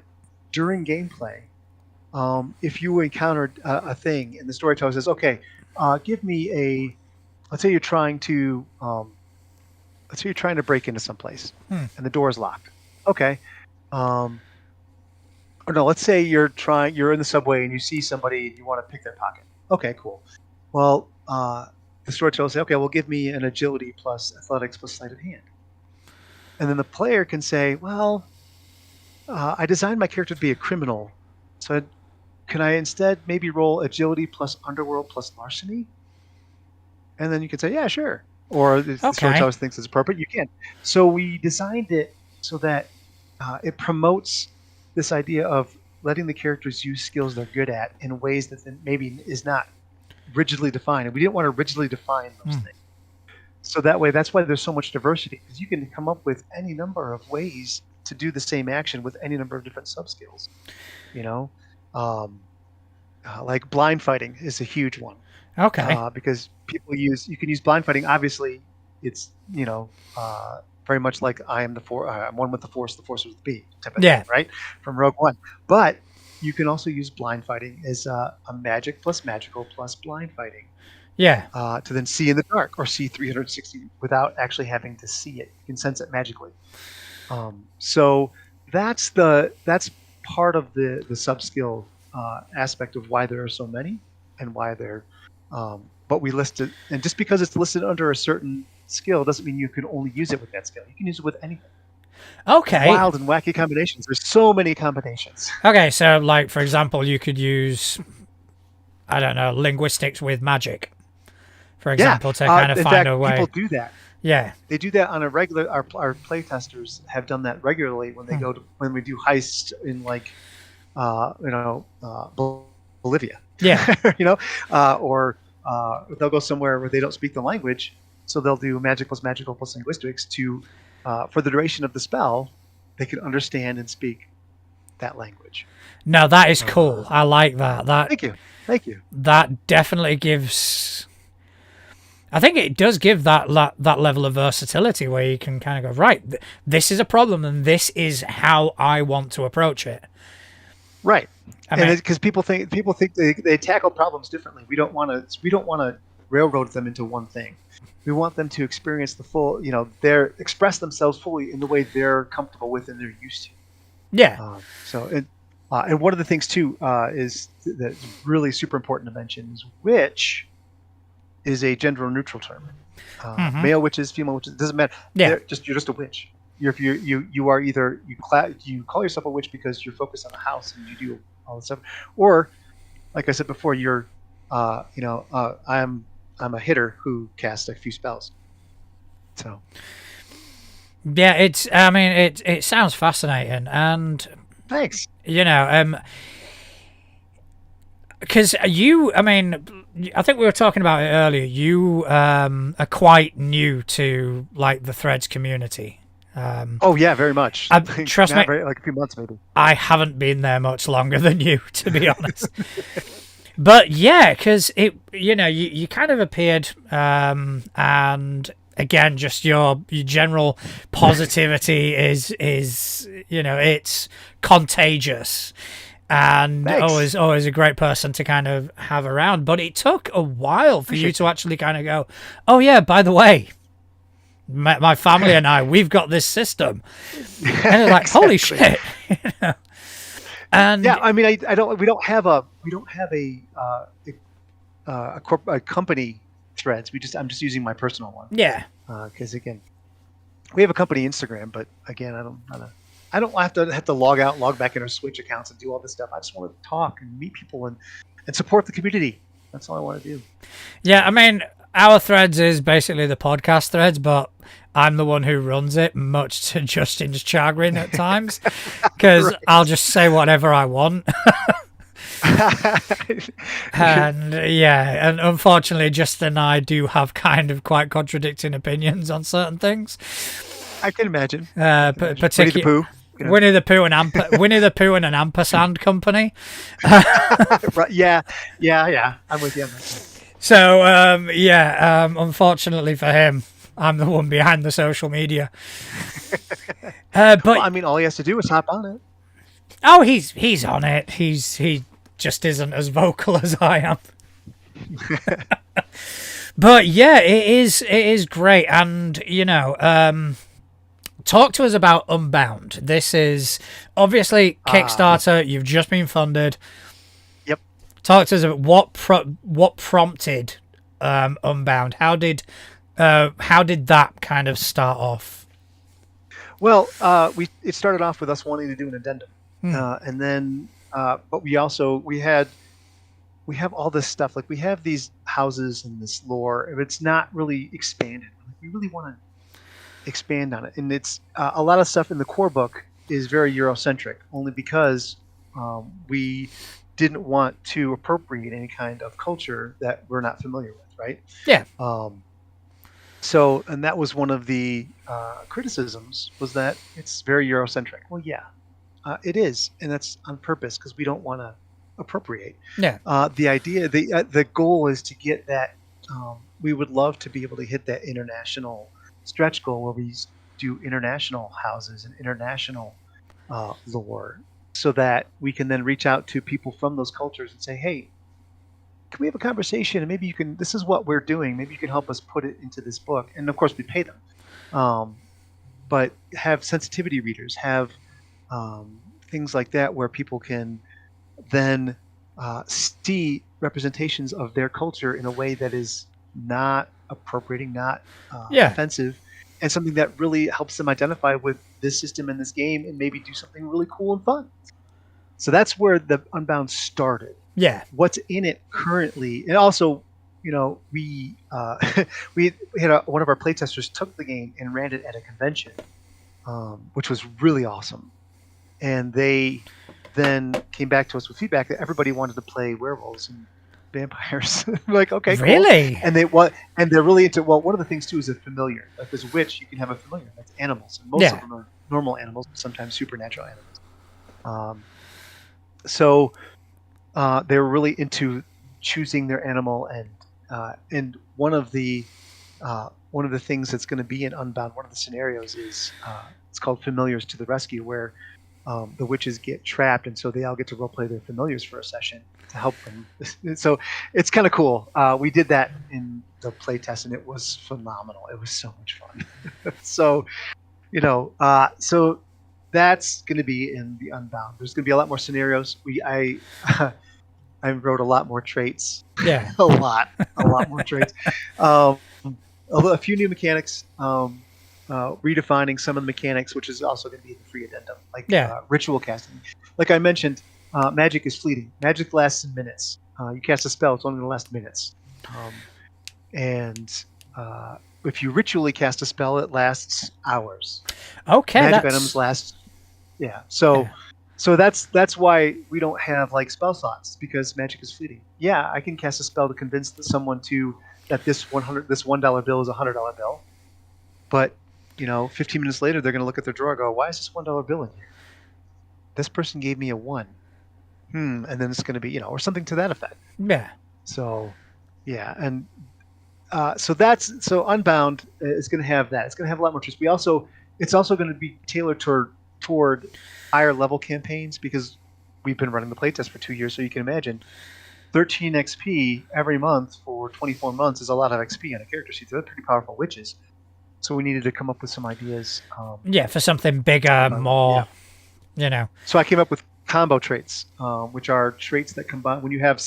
Speaker 2: during gameplay, if you encountered a thing and the storyteller says, okay, give me let's say you're trying to break into someplace and the door is locked. Okay. Or no, let's say you're in the subway and you see somebody and you want to pick their pocket. Okay, cool. Well, the storyteller will say, okay, well, give me an agility plus athletics plus sleight of hand. And then the player can say, well, I designed my character to be a criminal, so can I instead maybe roll agility plus underworld plus larceny? And then you can say, yeah, sure. Or if the storyteller thinks it's appropriate, you can. So we designed it so that it promotes this idea of letting the characters use skills they're good at in ways that maybe is not rigidly defined. And we didn't want to rigidly define those things. So that way, that's why there's so much diversity, because you can come up with any number of ways to do the same action with any number of different subskills. You know, um, like blind fighting is a huge one,
Speaker 1: Okay.
Speaker 2: because you can use blind fighting. Obviously, it's very much like I am I'm one with the force is with me type of thing,
Speaker 1: Yeah.
Speaker 2: right? From Rogue One. But you can also use blind fighting as a magic plus magical plus blind fighting,
Speaker 1: Yeah.
Speaker 2: to then see in the dark or see 360 without actually having to see it. You can sense it magically. So that's part of the sub skill aspect of why there are so many and why they're. But we listed, and just because it's listed under a certain skill doesn't mean you can only use it with that skill. You can use it with anything.
Speaker 1: Okay.
Speaker 2: Wild and wacky combinations. There's so many combinations.
Speaker 1: Okay, so like for example, you could use, I don't know, linguistics with magic, for example, to kind of
Speaker 2: in
Speaker 1: find
Speaker 2: fact,
Speaker 1: a way.
Speaker 2: people do that.
Speaker 1: Yeah.
Speaker 2: They do that on a regular. Our playtesters have done that regularly when they go to when we do heists in like, Bolivia.
Speaker 1: Yeah.
Speaker 2: Or they'll go somewhere where they don't speak the language, so they'll do magical plus linguistics to, for the duration of the spell, they can understand and speak that language.
Speaker 1: No, that is cool. I like that.
Speaker 2: Thank you.
Speaker 1: That definitely gives. I think it does give that level of versatility where you can kind of go, right, this is a problem and this is how I want to approach it.
Speaker 2: Right. Because people think they tackle problems differently. We don't want to railroad them into one thing. We want them to experience the full, express themselves fully in the way they're comfortable with and they're used to.
Speaker 1: Yeah.
Speaker 2: And one of the things too is that's really super important to mention is witch is a gender neutral term. Male witches, female witches, it doesn't matter.
Speaker 1: Yeah.
Speaker 2: You're just a witch. You are either you call yourself a witch because you're focused on a house and you do all this stuff, or like I said before, you're I'm a hitter who casts a few spells. So
Speaker 1: yeah, it sounds fascinating, and
Speaker 2: thanks.
Speaker 1: Because I think we were talking about it earlier. You are quite new to like the Threads community.
Speaker 2: Oh yeah, very much.
Speaker 1: Trust me,
Speaker 2: like a few months maybe.
Speaker 1: I haven't been there much longer than you, to be honest. But yeah, because you kind of appeared, and again, just your general positivity is it's contagious. And
Speaker 2: Thanks.
Speaker 1: always a great person to kind of have around. But it took a while for you to actually kind of go, oh yeah, by the way, my family and I, we've got this system. And it's like, holy shit. And
Speaker 2: yeah, I mean, we don't have a company Threads. I'm just using my personal one.
Speaker 1: Yeah.
Speaker 2: Because again, we have a company Instagram, but again, I don't have to log out, log back in our Switch accounts and do all this stuff. I just want to talk and meet people and support the community. That's all I want to do.
Speaker 1: Yeah, I mean, our Threads is basically the podcast Threads, but I'm the one who runs it, much to Justin's chagrin at times, because right. I'll just say whatever I want. And yeah, and unfortunately, Justin and I do have kind of quite contradicting opinions on certain things.
Speaker 2: I can imagine.
Speaker 1: Particularly Winnie the Pooh and an ampersand company.
Speaker 2: Right, yeah. I'm with you.
Speaker 1: So, unfortunately for him, I'm the one behind the social media. But
Speaker 2: well, I mean, all he has to do is hop on it.
Speaker 1: Oh, he's on it. He just isn't as vocal as I am. But yeah, it is great, and talk to us about Unbound. This is obviously Kickstarter. You've just been funded.
Speaker 2: Yep.
Speaker 1: Talk to us about what prompted Unbound. How did that kind of start off?
Speaker 2: Well, it started off with us wanting to do an addendum, and then but we have all this stuff. Like we have these houses and this lore, and it's not really expanded. We really want to expand on it, and it's a lot of stuff in the core book is very Eurocentric, only because we didn't want to appropriate any kind of culture that we're not familiar with, right?
Speaker 1: Yeah.
Speaker 2: So, and that was one of the criticisms, was that it's very Eurocentric. Well, yeah, it is, and that's on purpose because we don't want to appropriate.
Speaker 1: Yeah.
Speaker 2: The goal is to get that. We would love to be able to hit that international stretch goal where we do international houses and international lore, so that we can then reach out to people from those cultures and say, "Hey, can we have a conversation? And maybe you can. This is what we're doing. Maybe you can help us put it into this book." And of course, we pay them, um, but have sensitivity readers, have things like that where people can then see representations of their culture in a way that is not appropriating, not
Speaker 1: Yeah.
Speaker 2: offensive, and something that really helps them identify with this system and this game, and maybe do something really cool and fun. So that's where the Unbound started.
Speaker 1: Yeah.
Speaker 2: What's in it currently, and also, we we had one of our playtesters took the game and ran it at a convention, which was really awesome. And they then came back to us with feedback that everybody wanted to play werewolves and vampires. Like, okay, cool.
Speaker 1: Really?
Speaker 2: And they're really into. Well, one of the things too is a familiar. Like, there's a witch, you can have a familiar. That's animals, and most of them are normal animals, sometimes supernatural animals. So they were really into choosing their animal, and one of the things that's going to be in Unbound, one of the scenarios is it's called Familiars to the Rescue, where the witches get trapped, and so they all get to roleplay their familiars for a session to help them. So it's kind of cool. We did that in the playtest, and it was phenomenal. It was so much fun. So so that's going to be in the Unbound. There's going to be a lot more scenarios. I wrote a lot more traits.
Speaker 1: Yeah.
Speaker 2: a lot more traits. A few new mechanics. Redefining some of the mechanics, which is also going to be the free addendum, like ritual casting. Like I mentioned, magic is fleeting. Magic lasts in minutes. You cast a spell, it's only going to last minutes. And if you ritually cast a spell, it lasts hours.
Speaker 1: Okay.
Speaker 2: Magic items last. Yeah. So that's why we don't have like spell slots, because magic is fleeting. Yeah, I can cast a spell to convince someone that this $1 bill is a $100 bill, but 15 minutes later, they're going to look at their drawer and go, "Why is this $1 bill in here? This person gave me a 1." And then it's going to be, or something to that effect.
Speaker 1: Yeah.
Speaker 2: So, yeah. And so Unbound is going to have that. It's going to have a lot more twist. It's also going to be tailored toward higher level campaigns, because we've been running the playtest for 2 years. So you can imagine 13 XP every month for 24 months is a lot of XP on a character sheet. They're pretty powerful witches. So we needed to come up with some ideas.
Speaker 1: For something bigger, more,
Speaker 2: So I came up with combo traits, which are traits that combine when you have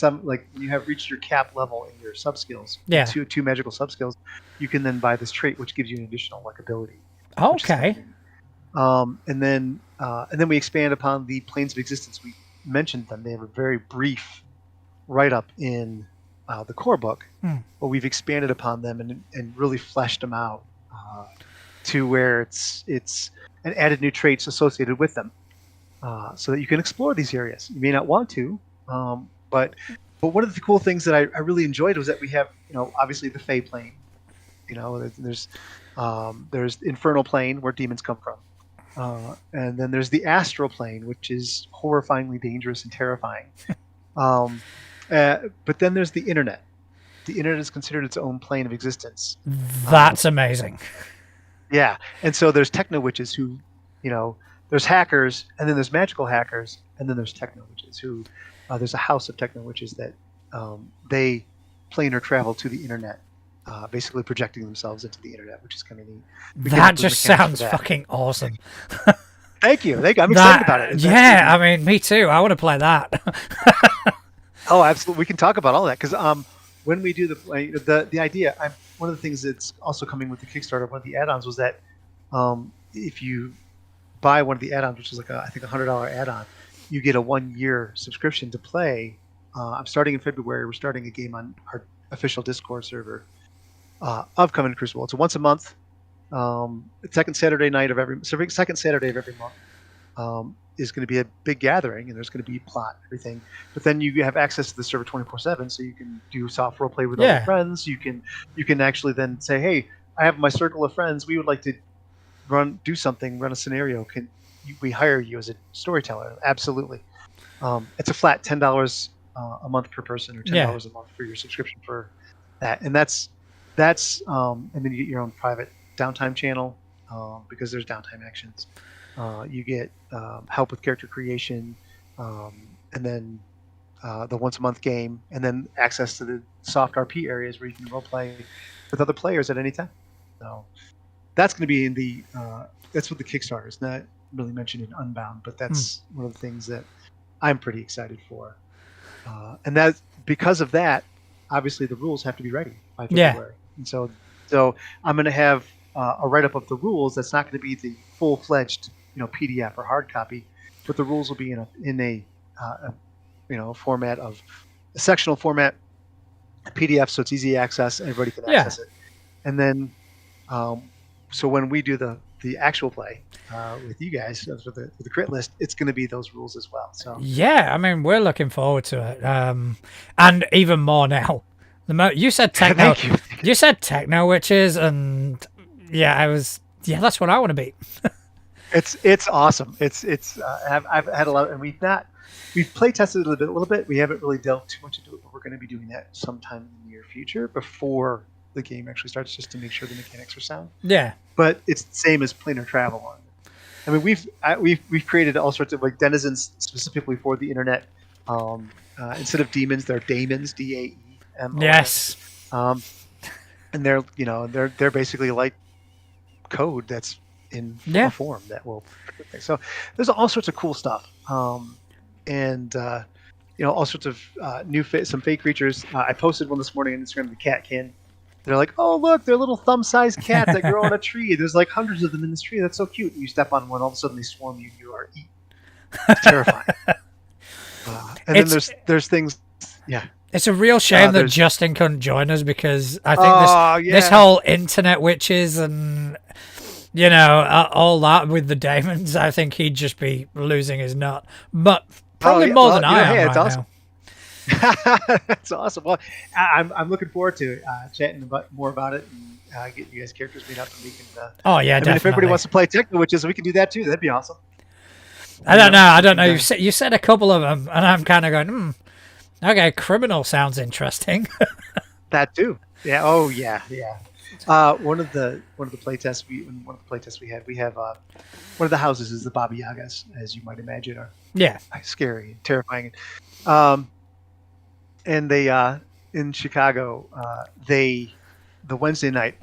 Speaker 2: reached your cap level in your sub skills.
Speaker 1: Yeah.
Speaker 2: Two magical sub skills, you can then buy this trait, which gives you an additional ability.
Speaker 1: Okay.
Speaker 2: And then we expand upon the planes of existence. We mentioned them. They have a very brief write-up in the core book, but we've expanded upon them and really fleshed them out. To where it's and added new traits associated with them, so that you can explore these areas. You may not want to, but one of the cool things that I really enjoyed was that we have, obviously the Fey plane. There's Infernal plane where demons come from, and then there's the Astral plane, which is horrifyingly dangerous and terrifying. But then there's the Internet. The Internet is considered its own plane of existence.
Speaker 1: That's amazing.
Speaker 2: Yeah, and so there's techno witches who, there's hackers, and then there's magical hackers, and then there's techno witches who, there's a house of techno witches that they planar travel to the internet, basically projecting themselves into the internet, which is kind of neat.
Speaker 1: That just sounds fucking awesome.
Speaker 2: Thank you. I'm excited about it.
Speaker 1: I mean, me too. I want to play that.
Speaker 2: Oh, absolutely. We can talk about all that, because when we do the idea, one of the things that's also coming with the Kickstarter, one of the add-ons, was that if you buy one of the add-ons, which is I think $100 add-on, you get a 1-year subscription to play. I'm starting in February. We're starting a game on our official Discord server of Coven Crucible. It's a once a month, second Saturday of every month. Is going to be a big gathering, and there's going to be plot and everything. But then you have access to the server 24/7, so you can do soft role play with all your friends. You can actually then say, "Hey, I have my circle of friends. We would like to run a scenario. Can we hire you as a storyteller? Absolutely. It's a flat $10 a month per person, or
Speaker 1: Yeah.
Speaker 2: $10 a month for your subscription for that, and that's and then you get your own private downtime channel, because there's downtime actions. You get help with character creation, and then the once a month game, and then access to the soft RP areas where you can role play with other players at any time. So that's going to be in the that's what the Kickstarter is. Not really mentioned in Unbound, but that's one of the things that I'm pretty excited for. And that because of that, obviously the rules have to be ready by February. And so I'm going to have a write-up of the rules. That's not going to be the full-fledged, PDF or hard copy, but the rules will be in a format of a sectional format, a PDF, so it's easy access. Everybody can access it. And then, so when we do the actual play with you guys with the crit list, it's going to be those rules as well. So
Speaker 1: yeah, I mean, we're looking forward to it, and even more now. You said techno.
Speaker 2: Thank you.
Speaker 1: You said techno witches, and that's what I want to be.
Speaker 2: It's awesome. I've had a lot, and we've play tested it a little bit. We haven't really delved too much into it, but we're going to be doing that sometime in the near future before the game actually starts, just to make sure the mechanics are sound.
Speaker 1: Yeah.
Speaker 2: But it's the same as planar travel. I mean, we've created all sorts of like denizens specifically for the internet. Instead of demons, they're daemons, DAEMONS.
Speaker 1: Yes.
Speaker 2: And they're basically like code that's in a form that will. So there's all sorts of cool stuff. And all sorts of some fake creatures. I posted one this morning on Instagram, the cat can. They're like, oh, look, they're little thumb-sized cats that grow on a tree. There's like hundreds of them in this tree. That's so cute. And you step on one, all of a sudden they swarm you, and you are eaten. It's terrifying. And then there's things, yeah.
Speaker 1: It's a real shame that Justin couldn't join us, because I think this whole internet witches and, all that with the daemons, I think he'd just be losing his nut. But probably more than I am right now.
Speaker 2: That's awesome. Well, I'm looking forward to chatting more about it and getting you guys characters made up, and we can.
Speaker 1: Definitely.
Speaker 2: If everybody wants to play Techno Witches, we can do that too. That'd be awesome.
Speaker 1: I don't know. You said a couple of them, and I'm kind of going, okay, criminal sounds interesting.
Speaker 2: That too. Yeah. Oh yeah. Yeah. One of the playtests we have one of the houses is the Baba Yagas, as you might imagine, are scary, terrifying. And they in Chicago, the Wednesday night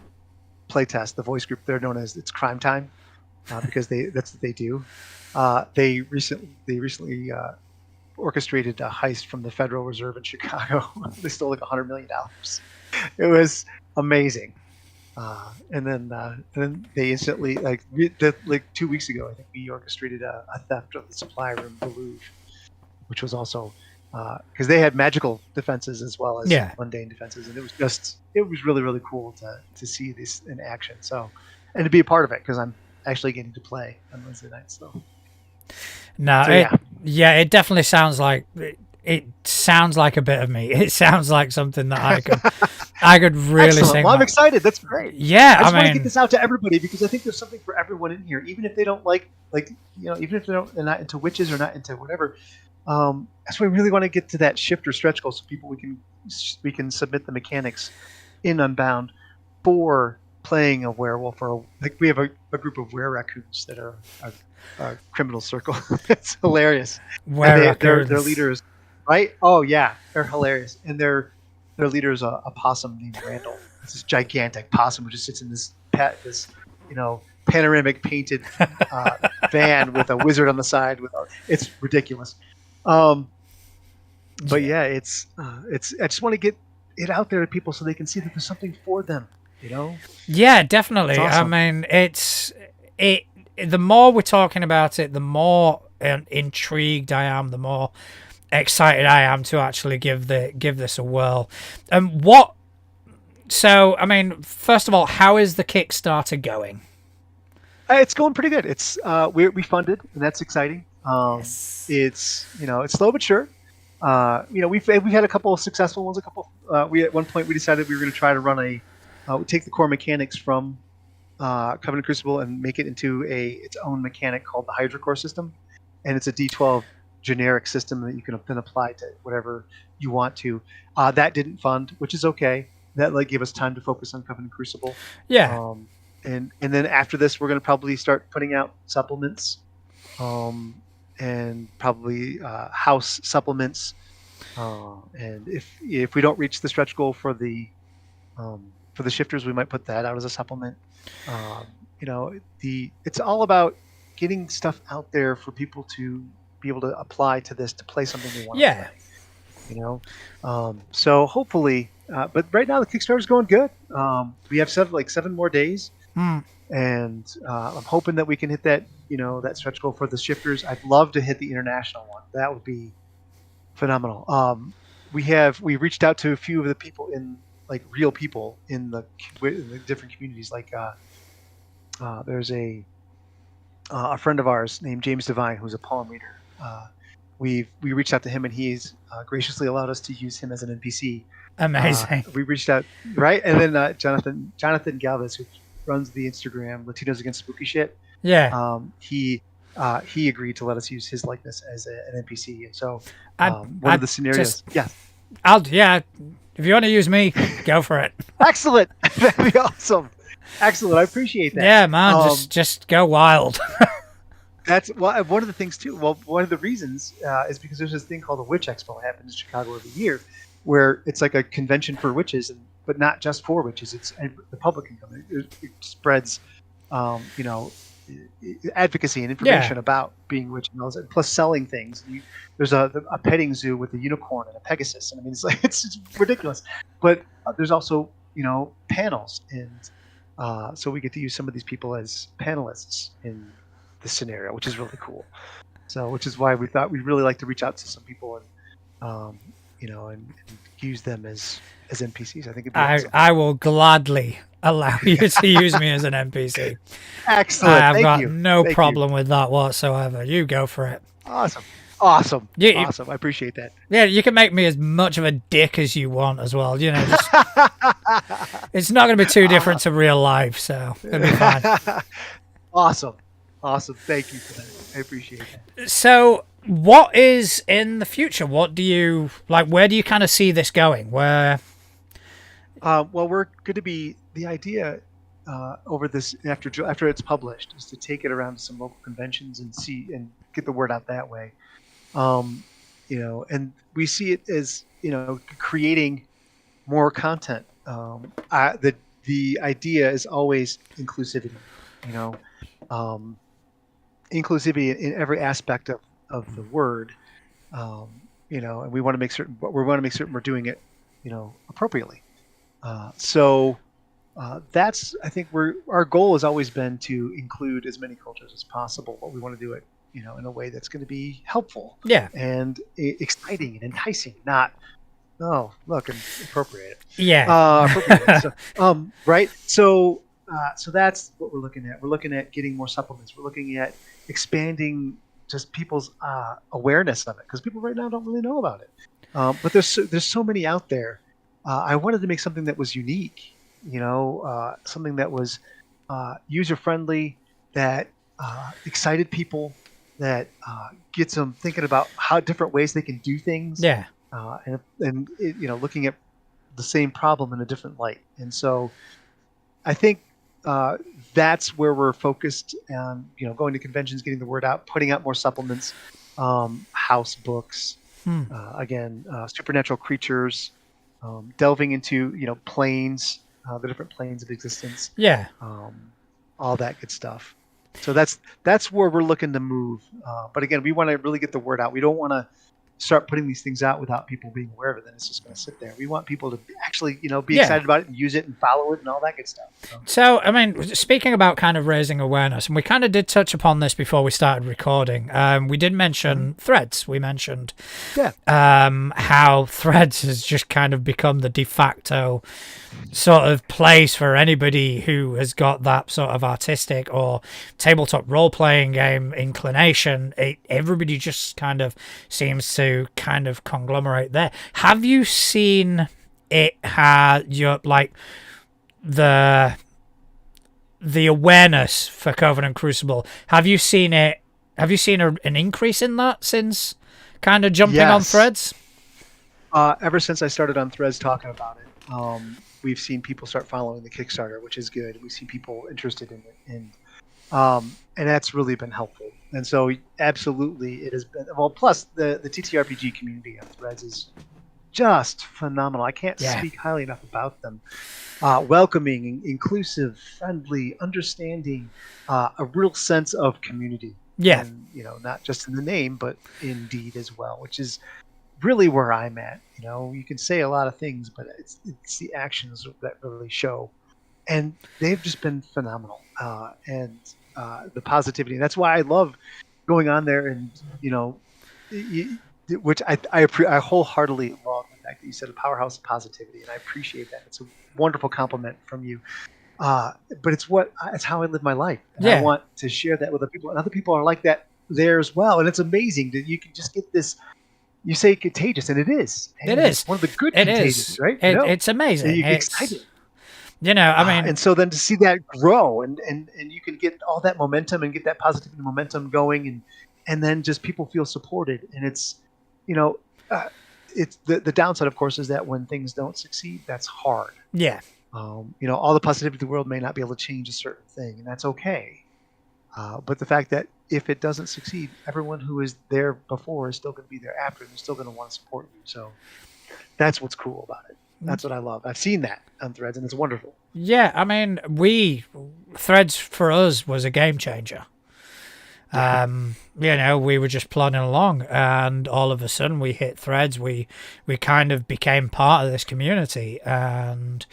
Speaker 2: playtest, the voice group, they're known as It's Crime Time, because that's what they do. They recently orchestrated a heist from the Federal Reserve in Chicago. They stole like $100 million. It was amazing. And then they instantly, like 2 weeks ago, I think we orchestrated a theft of the supply room, the Louvre, which was also because they had magical defenses as well as mundane defenses, and it was really, really cool to see this in action. So, and to be a part of it, because I'm actually getting to play on Wednesday nights. So,
Speaker 1: it definitely sounds like it sounds like a bit of me. It sounds like something that I could really sing.
Speaker 2: Well, I'm excited. That's great.
Speaker 1: Yeah,
Speaker 2: I just want to get this out to everybody, because I think there's something for everyone in here, even if they don't even if they're not into witches or not into whatever. That's why we really want to get to that shift or stretch goal, so people we can submit the mechanics in Unbound for playing a werewolf, or we have a group of were raccoons that are a criminal circle. It's hilarious. Their leaders, right? Oh yeah, they're hilarious, and their leader is a possum named Randall. It's this gigantic possum who just sits in this panoramic painted van with a wizard on the side. It's ridiculous. But yeah, it's I just want to get it out there to people so they can see that there's something for them,
Speaker 1: Yeah, definitely.
Speaker 2: Awesome.
Speaker 1: I mean, the more we're talking about it, the more intrigued I am, the more excited I am to actually give this a whirl. So I mean, first of all, how is the Kickstarter going?
Speaker 2: It's going pretty good. It's we funded, and that's exciting.
Speaker 1: Yes.
Speaker 2: It's it's slow but sure. We've had a couple of successful ones. We at one point we decided we were going to try to run we take the core mechanics from Coven Crucible and make it into its own mechanic called the Hydra Core system, and it's a D12 generic system that you can then apply to whatever you want to. That didn't fund, which is okay. That gave us time to focus on Coven Crucible.
Speaker 1: Yeah.
Speaker 2: And then after this, we're going to probably start putting out supplements, and probably house supplements. And if we don't reach the stretch goal for the shifters, we might put that out as a supplement. It's all about getting stuff out there for people to be able to apply to this, to play something they want to play. So hopefully, but right now the Kickstarter's going good. We have 7 more days, and I'm hoping that we can hit that that stretch goal for the shifters. I'd love to hit the international one. That would be phenomenal. We reached out to a few of the people in real people in the different communities. There's a friend of ours named James Devine, who's a poem reader. We reached out to him, and he's graciously allowed us to use him as an NPC.
Speaker 1: Amazing.
Speaker 2: We reached out, right? And then Jonathan Galvez, who runs the Instagram Latinos Against Spooky Shit.
Speaker 1: Yeah.
Speaker 2: He agreed to let us use his likeness as an NPC. And so one of the scenarios.
Speaker 1: If you want to use me, go for it.
Speaker 2: Excellent. That'd be awesome. Excellent. I appreciate that.
Speaker 1: Yeah, man. Just go wild.
Speaker 2: That's one of the things too. Well, one of the reasons is because there's this thing called the Witch Expo that happens in Chicago every year, where it's like a convention for witches, but not just for witches. It's the public can come. It spreads, advocacy and information about being witch and all that, plus selling things. There's a petting zoo with a unicorn and a Pegasus, and I mean it's ridiculous. But there's also panels, and so we get to use some of these people as panelists in this scenario, which is really cool. So, which is why we thought we'd really like to reach out to some people and and use them as NPCs. I think it'd be awesome.
Speaker 1: I will gladly allow you to use me as an NPC.
Speaker 2: Excellent.
Speaker 1: I've got no problem with that whatsoever. You go for it.
Speaker 2: Awesome. Awesome. I appreciate that.
Speaker 1: Yeah, you can make me as much of a dick as you want as well. It's not going to be too different to real life, so it'll be fine.
Speaker 2: Awesome. Thank you for that. I appreciate that.
Speaker 1: So, what is in the future? What do you where do you kind of see this going? Where?
Speaker 2: Well, we're going to be, the idea over this after it's published is to take it around to some local conventions and get the word out that way. And we see it as creating more content. The idea is always inclusivity. Inclusivity in every aspect of the word. And we want to make certain we're doing it appropriately. That's, I think, our goal has always been to include as many cultures as possible, but we want to do it in a way that's going to be helpful and exciting and enticing, not look and appropriate. Appropriate. Right. So that's what we're looking at. We're looking at getting more supplements. We're looking at expanding just people's awareness of it, because people right now don't really know about it. But there's so many out there. I wanted to make something that was unique, something that was user friendly, that excited people, that gets them thinking about how different ways they can do things.
Speaker 1: Yeah.
Speaker 2: And looking at the same problem in a different light. And so I think that's where we're focused on, going to conventions, getting the word out, putting out more supplements, house books, again, supernatural creatures, delving into, planes, the different planes of existence.
Speaker 1: Yeah.
Speaker 2: All that good stuff. So that's where we're looking to move. But again, we want to really get the word out. We don't want to start putting these things out without people being aware of it. Then it's just going to sit there. We want people to actually, be excited about it and use it and follow it and all that good stuff.
Speaker 1: So, I mean, speaking about kind of raising awareness, and we kind of did touch upon this before we started recording. We did mention Threads. We mentioned how Threads has just kind of become the de facto sort of place for anybody who has got that sort of artistic or tabletop role-playing game inclination. Everybody just kind of seems to kind of conglomerate there. Have you seen it the awareness for Coven Crucible. Have you seen it? Have you seen an increase in that since kind of jumping on
Speaker 2: Yes.
Speaker 1: Threads?
Speaker 2: Ever since I started on Threads talking about it, we've seen people start following the Kickstarter, which is good. We've seen people interested in it, and that's really been helpful. And so, absolutely, it has been. Well, plus the ttrpg community on Threads is just phenomenal. I can't
Speaker 1: Yeah.
Speaker 2: speak highly enough about them. Welcoming, inclusive, friendly, understanding, a real sense of community.
Speaker 1: Yeah.
Speaker 2: And not just in the name, but in deed as well, which is really where I'm at. You can say a lot of things, but it's the actions that really show, and they've just been phenomenal. And the positivity. And that's why I love going on there, and which I wholeheartedly love the fact that you said a powerhouse of positivity, and I appreciate that. It's a wonderful compliment from you. But it's how I live my life, and I want to share that with other people, and other people are like that there as well. And it's amazing that you can just get this. You say contagious, and it is.
Speaker 1: It is.
Speaker 2: It's one of the good
Speaker 1: It
Speaker 2: contagious,
Speaker 1: is.
Speaker 2: right?
Speaker 1: It's amazing.
Speaker 2: And you get
Speaker 1: It's
Speaker 2: excited.
Speaker 1: I mean,
Speaker 2: and so then to see that grow, and you can get all that momentum and get that positivity momentum going, and then just people feel supported, and it's it's the downside, of course, is that when things don't succeed, that's hard.
Speaker 1: Yeah.
Speaker 2: All the positivity of the world may not be able to change a certain thing, and that's okay. But the fact that if it doesn't succeed, everyone who is there before is still going to be there after, and they're still going to want to support you. So that's what's cool about it. That's what I love. I've seen that on Threads, and it's wonderful.
Speaker 1: Yeah, I mean, Threads for us was a game changer. We were just plodding along, and all of a sudden we hit Threads. We kind of became part of this community, and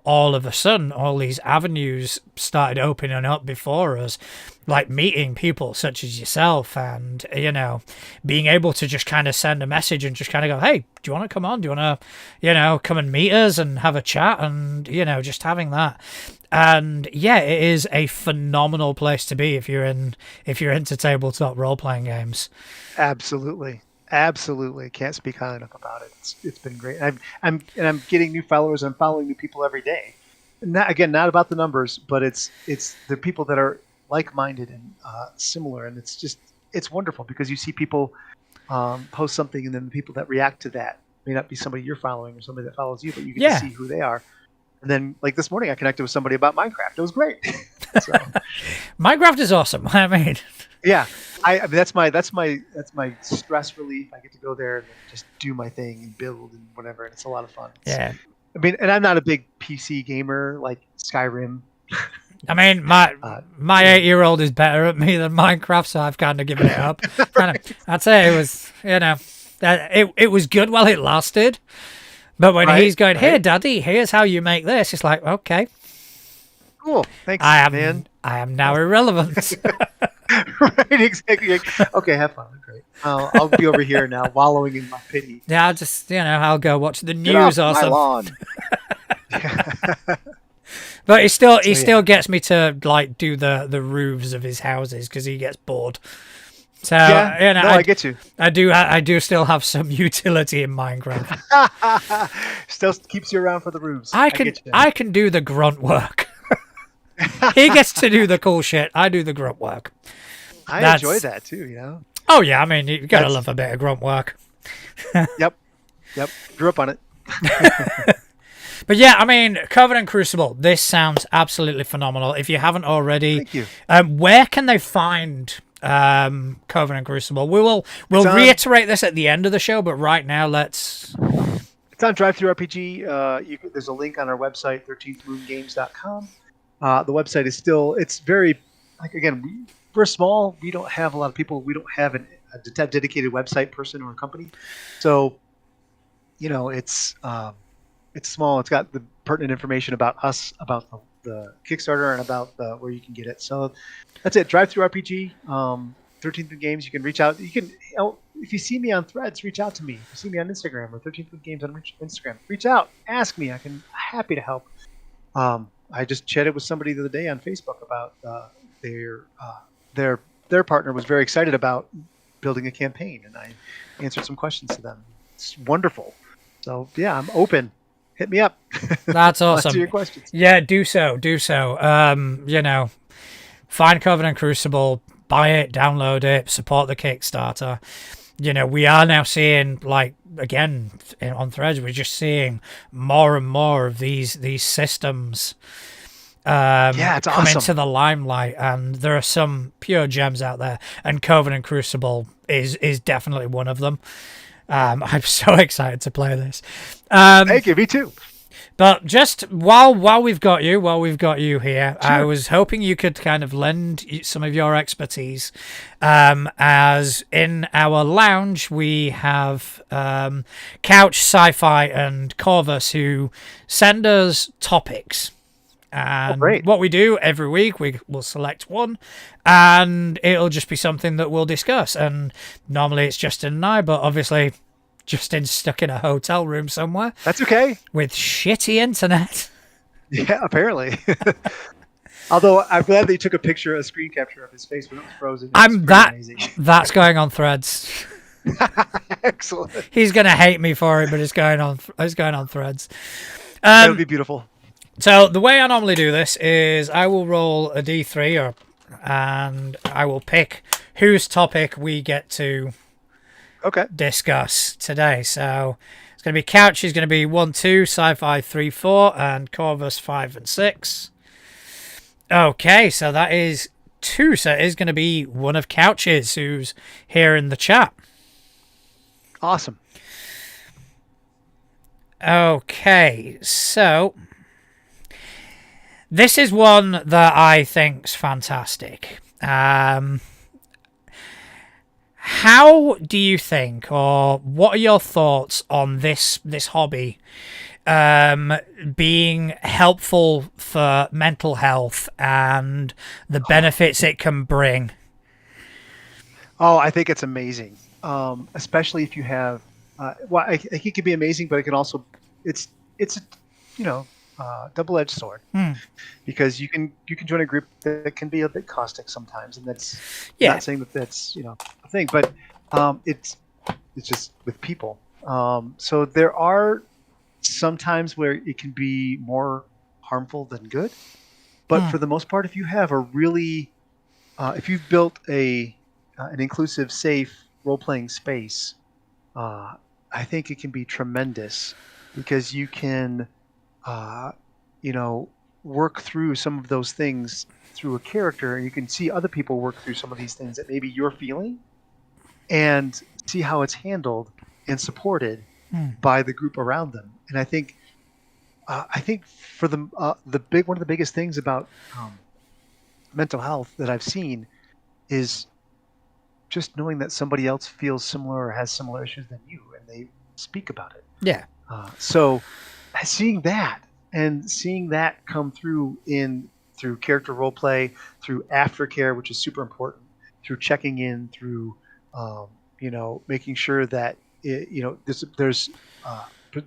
Speaker 1: all of a sudden all these avenues started opening up before us, like meeting people such as yourself, and being able to just kind of send a message and just kind of go, hey, do you want to come on, do you want to come and meet us and have a chat, and just having that. And yeah, it is a phenomenal place to be if you're into tabletop role-playing games.
Speaker 2: Absolutely can't speak high enough about it. It's been great. I'm getting new followers. I'm following new people every day. Not about the numbers, but it's the people that are like-minded and similar, and it's wonderful because you see people post something, and then the people that react to that may not be somebody you're following or somebody that follows you, but you get to see who they are. And then, like this morning, I connected with somebody about Minecraft. It was great. So,
Speaker 1: Minecraft is awesome. I mean,
Speaker 2: yeah, I mean that's my stress relief. I get to go there and just do my thing and build and whatever, and it's a lot of fun. I mean, and I'm not a big PC gamer like Skyrim.
Speaker 1: I mean, my 8-year-old is better at me than Minecraft, so I've kind of given it up. I'd say it was, it was good while it lasted. But when he's going, here, Daddy, here's how you make this, it's like, okay.
Speaker 2: Cool. Thanks, man.
Speaker 1: I am now irrelevant.
Speaker 2: Right, exactly. Okay, have fun. Great. I'll be over here now, wallowing in my pity.
Speaker 1: Yeah, I'll just, I'll go watch the news or something.
Speaker 2: Lawn.
Speaker 1: But he still gets me to like do the roofs of his houses because he gets bored. So
Speaker 2: I get you.
Speaker 1: I do still have some utility in Minecraft.
Speaker 2: Still keeps you around for the roofs.
Speaker 1: I can do the grunt work. He gets to do the cool shit. I do the grunt work.
Speaker 2: I enjoy that too.
Speaker 1: Oh yeah, I mean you gotta love a bit of grunt work.
Speaker 2: Yep. Grew up on it.
Speaker 1: But yeah, I mean, Coven Crucible. This sounds absolutely phenomenal. If you haven't already,
Speaker 2: thank you.
Speaker 1: Where can they find Coven Crucible? We'll reiterate this at the end of the show, but right now it's
Speaker 2: on ttrpg. There's a link on our website, 13thmoongames.com. The website is it's very, we're small. We don't have a lot of people. We don't have a dedicated website person or a company. So, it's small. It's got the pertinent information about us, about the Kickstarter, and about where you can get it. So that's it. Drive-through-RPG, 13th Moon Games. You can reach out. You can, if you see me on Threads, reach out to me. If you see me on Instagram or 13th Moon Games on Instagram, reach out. Ask me. I'm happy to help. I just chatted with somebody the other day on Facebook about their partner was very excited about building a campaign, and I answered some questions to them. It's wonderful. So yeah, I'm open. hit me up.
Speaker 1: That's
Speaker 2: I'll answer
Speaker 1: awesome.
Speaker 2: your questions.
Speaker 1: Yeah, do so. You know, find Coven Crucible, buy it, download it, support the Kickstarter. You know, we are now seeing, like, again on Threads, we're just seeing more and more of these systems
Speaker 2: Yeah, it's
Speaker 1: come
Speaker 2: awesome.
Speaker 1: into the limelight, and there are some pure gems out there, and Coven and Crucible is definitely one of them. I'm so excited to play this.
Speaker 2: Thank you, me too.
Speaker 1: But just while we've got you here,
Speaker 2: Sure.
Speaker 1: I was hoping you could kind of lend some of your expertise. As in our lounge, we have Couch, Sci-Fi, and Corvus who send us topics. And
Speaker 2: great.
Speaker 1: what we do every week, we will select one, and it'll just be something that we'll discuss. And normally it's Justin and I, but obviously Justin's stuck in a hotel room somewhere.
Speaker 2: That's okay.
Speaker 1: With shitty internet.
Speaker 2: Yeah, apparently. Although I'm glad that you took a screen capture of his face when it was frozen. Amazing.
Speaker 1: That's going on Threads.
Speaker 2: Excellent.
Speaker 1: He's gonna hate me for it, but it's going on Threads.
Speaker 2: That would be beautiful.
Speaker 1: So the way I normally do this is I will roll a d3, and I will pick whose topic we get to discuss today. So it's going to be Couch is going to be 1, 2, Sci-Fi 3, 4, and Corvus 5 and 6. Okay, so that is 2. So it is going to be one of Couch's who's here in the chat.
Speaker 2: Awesome.
Speaker 1: Okay, so this is one that I think's fantastic. How do you think, or what are your thoughts on this hobby being helpful for mental health and the benefits it can bring?
Speaker 2: Oh, I think it's amazing, especially if you have. I think it can be amazing, but it can also it's a double-edged sword because you can join a group that can be a bit caustic sometimes, and that's not saying that that's a thing, but it's just with people. So there are some times where it can be more harmful than good, but for the most part, if you have a really if you've built an inclusive, safe role-playing space, I think it can be tremendous because you can work through some of those things through a character, and you can see other people work through some of these things that maybe you're feeling and see how it's handled and supported by the group around them. And I think for one of the biggest things about mental health that I've seen is just knowing that somebody else feels similar or has similar issues than you, and they speak about it.
Speaker 1: Yeah.
Speaker 2: So seeing that come through through character role play, through aftercare, which is super important, through checking in, through making sure that there's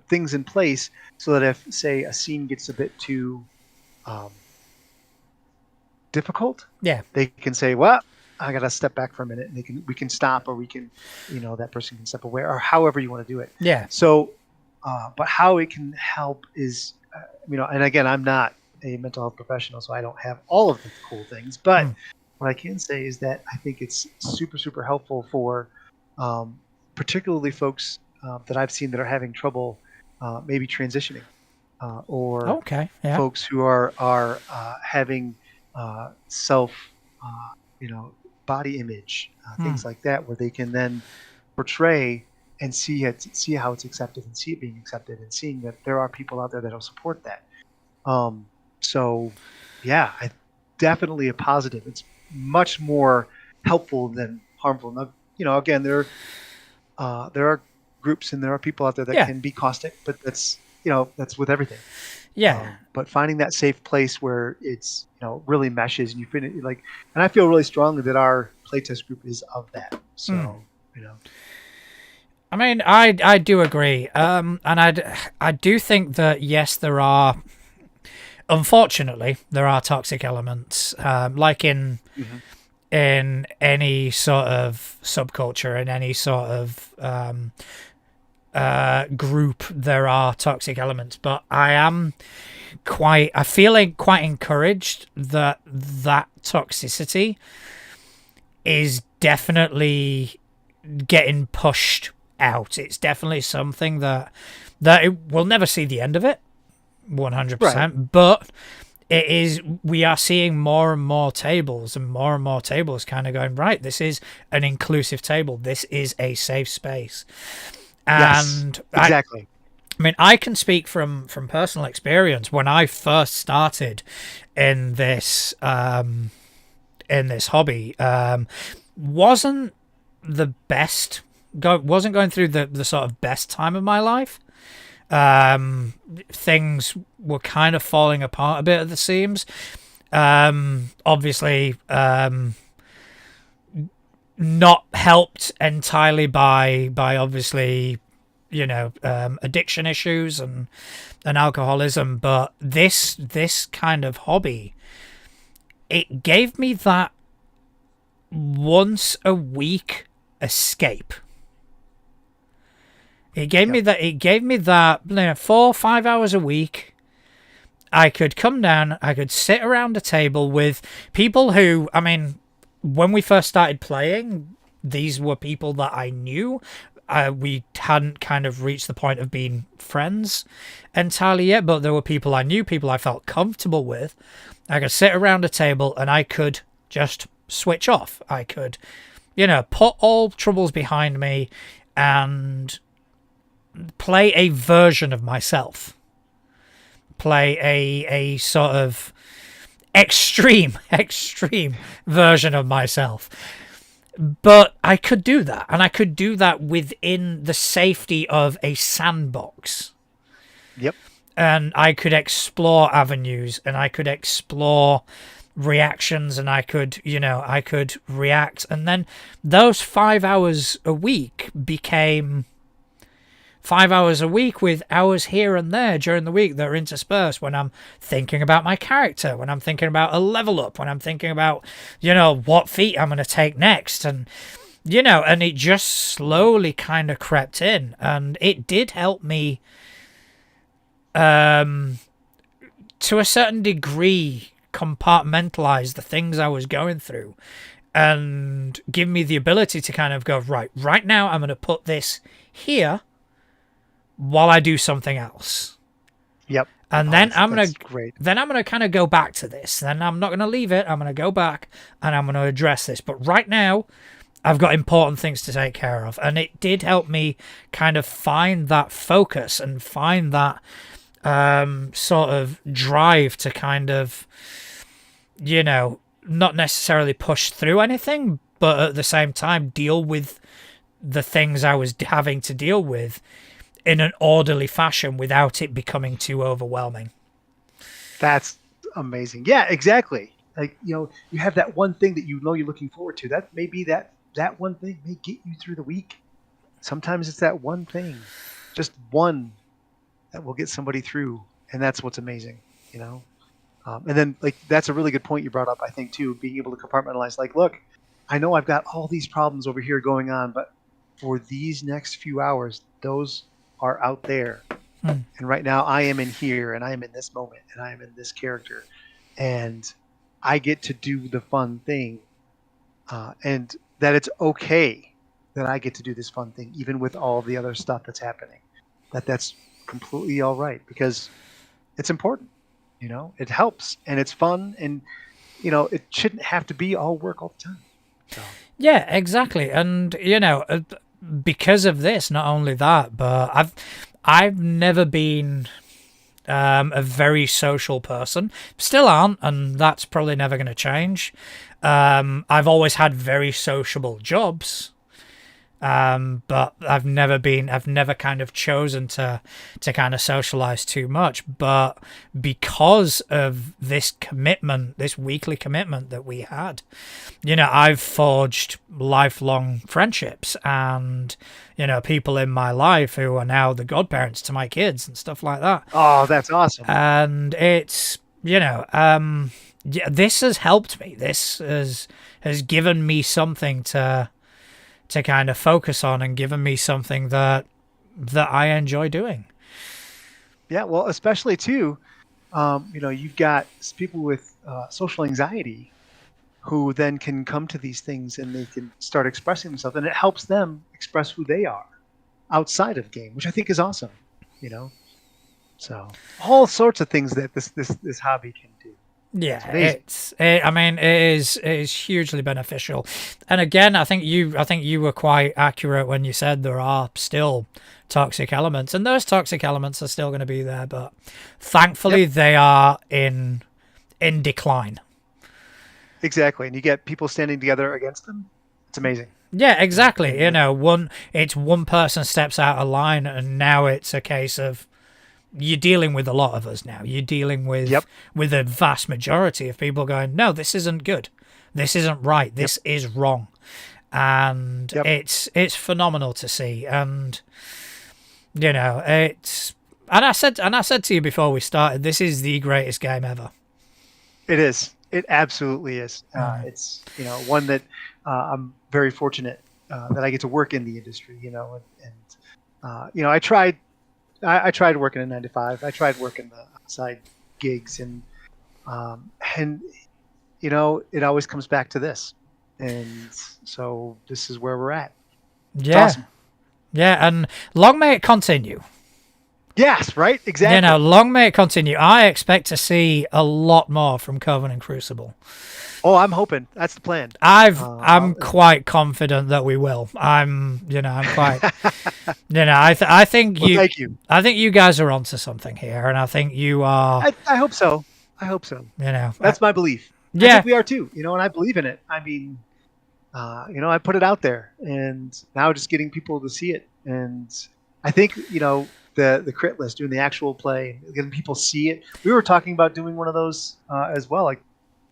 Speaker 2: things in place so that if, say, a scene gets a bit too difficult, they can say, well, I gotta step back for a minute, and we can stop, or we can, that person can step away, or however you want to do it.
Speaker 1: Yeah.
Speaker 2: So, but how it can help is, and again, I'm not a mental health professional, so I don't have all of the cool things. But what I can say is that I think it's super, super helpful for, particularly folks that I've seen that are having trouble, maybe transitioning, or folks who are having self, body image, things like that, where they can then portray and see how it's accepted, and see it being accepted, and seeing that there are people out there that'll support that. So yeah, definitely a positive. It's much more helpful than harmful. Now, again, there are groups and there are people out there that can be caustic, but that's with everything.
Speaker 1: Yeah.
Speaker 2: But finding that safe place where it's really meshes, and you feel and I feel really strongly that our playtest group is of that. So
Speaker 1: I mean, I do agree, and I do think that yes, unfortunately there are toxic elements, like in any sort of subculture, in any sort of group there are toxic elements, but I feel quite encouraged that toxicity is definitely getting pushed out. It's definitely something that it will never see the end of it, 100%. Right. But we are seeing more and more tables kind of going, right, this is an inclusive table. This is a safe space. And
Speaker 2: yes, exactly.
Speaker 1: I mean, I can speak from personal experience. When I first started in this hobby, wasn't the best. Wasn't going through the sort of best time of my life. Things were kind of falling apart a bit at the seams. Obviously, not helped entirely by obviously, addiction issues and alcoholism, but this kind of hobby, it gave me that once a week escape. It gave me that 4 or 5 hours a week. I could come down, I could sit around a table with people who, I mean, when we first started playing, these were people that I knew. We hadn't kind of reached the point of being friends entirely yet, but there were people I knew, people I felt comfortable with. I could sit around a table and I could just switch off. I could, put all troubles behind me and play a version of myself. Play a sort of extreme version of myself. But I could do that, and I could do that within the safety of a sandbox.
Speaker 2: Yep.
Speaker 1: And I could explore avenues, and I could explore reactions, and I could react. And then those 5 hours a week became 5 hours a week with hours here and there during the week that are interspersed when I'm thinking about my character, when I'm thinking about a level up, when I'm thinking about, what feat I'm going to take next. And, and it just slowly kind of crept in. And it did help me, to a certain degree, compartmentalize the things I was going through and give me the ability to kind of go, right now I'm going to put this here while I do something else.
Speaker 2: Yep.
Speaker 1: And then I'm gonna kind of go back to this. Then I'm not gonna leave it. I'm gonna go back and I'm gonna address this. But right now, I've got important things to take care of, and it did help me kind of find that focus and find that sort of drive to kind of, not necessarily push through anything, but at the same time deal with the things I was having to deal with in an orderly fashion without it becoming too overwhelming.
Speaker 2: That's amazing. Yeah, exactly. Like, you have that one thing that you're looking forward to. That may be that one thing may get you through the week. Sometimes it's that one thing, just one, that will get somebody through, and that's what's amazing, And then, that's a really good point you brought up, I think, too, being able to compartmentalize. Like, look, I know I've got all these problems over here going on, but for these next few hours, those are out there. And right now I am in here, and I am in this moment, and I am in this character, and I get to do the fun thing, and that it's okay that I get to do this fun thing even with all the other stuff that's happening. That's completely all right, because it's important. It helps, and it's fun, and it shouldn't have to be all work all the time. So.
Speaker 1: Yeah, exactly. And because of this, not only that, but I've never been a very social person. Still aren't, and that's probably never going to change. I've always had very sociable jobs, but I've never kind of chosen to kind of socialize too much. But because of this commitment, this weekly commitment that we had, I've forged lifelong friendships, and people in my life who are now the godparents to my kids and stuff like that.
Speaker 2: Oh, that's awesome.
Speaker 1: And it's this has helped me. This has given me something to kind of focus on, and given me something that that I enjoy doing.
Speaker 2: Yeah, well, especially too, you've got people with social anxiety who then can come to these things and they can start expressing themselves, and it helps them express who they are outside of game, which I think is awesome. You know, so all sorts of things that this hobby can do.
Speaker 1: Yeah, I mean, it is hugely beneficial. And again, I think you were quite accurate when you said there are still toxic elements, and those toxic elements are still going to be there, but thankfully they are in decline.
Speaker 2: Exactly, and you get people standing together against them. It's amazing.
Speaker 1: Yeah, exactly. You know, one person steps out of line, and now it's a case of you're dealing with a lot of us now. You're dealing with a vast majority of people going, no, this isn't good. This isn't right. This is wrong. And it's phenomenal to see. And you know, and I said to you before we started, this is the greatest game ever.
Speaker 2: It is. It absolutely is. It's one that I'm very fortunate that I get to work in the industry. And I tried. I tried working in 9 to 5. I tried working the outside gigs, and it always comes back to this, and so this is where we're at.
Speaker 1: Yeah,
Speaker 2: it's awesome.
Speaker 1: Yeah, and long may it continue.
Speaker 2: Yes, right, exactly.
Speaker 1: Long may it continue. I expect to see a lot more from Coven Crucible.
Speaker 2: Oh, I'm hoping that's the plan.
Speaker 1: I'm quite confident that we will. I'm quite, I think
Speaker 2: thank you.
Speaker 1: I think you guys are onto something here, and I think you are.
Speaker 2: I hope so. That's my belief.
Speaker 1: Yeah,
Speaker 2: I think we are too. And I believe in it. I mean, I put it out there, and now just getting people to see it, and I think the crit list, doing the actual play, getting people see it. We were talking about doing one of those as well, like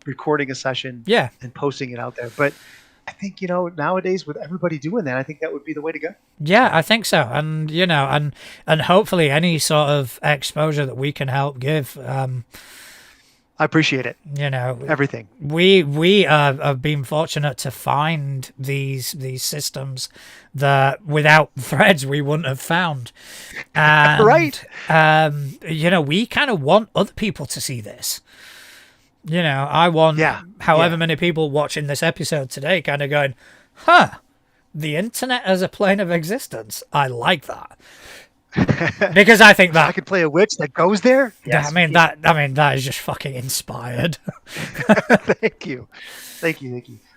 Speaker 2: recording a session and posting it out there. But I think, nowadays with everybody doing that, I think that would be the way to go.
Speaker 1: Yeah, I think so. And, and hopefully any sort of exposure that we can help give.
Speaker 2: I appreciate it. Everything.
Speaker 1: We have been fortunate to find these systems that without threads we wouldn't have found. And,
Speaker 2: right.
Speaker 1: We kind of want other people to see this. I want however many people watching this episode today kind of going, the internet as a plane of existence. I like that. Because I think that
Speaker 2: I could play a witch that goes there.
Speaker 1: Yes, that is just fucking inspired.
Speaker 2: Thank you.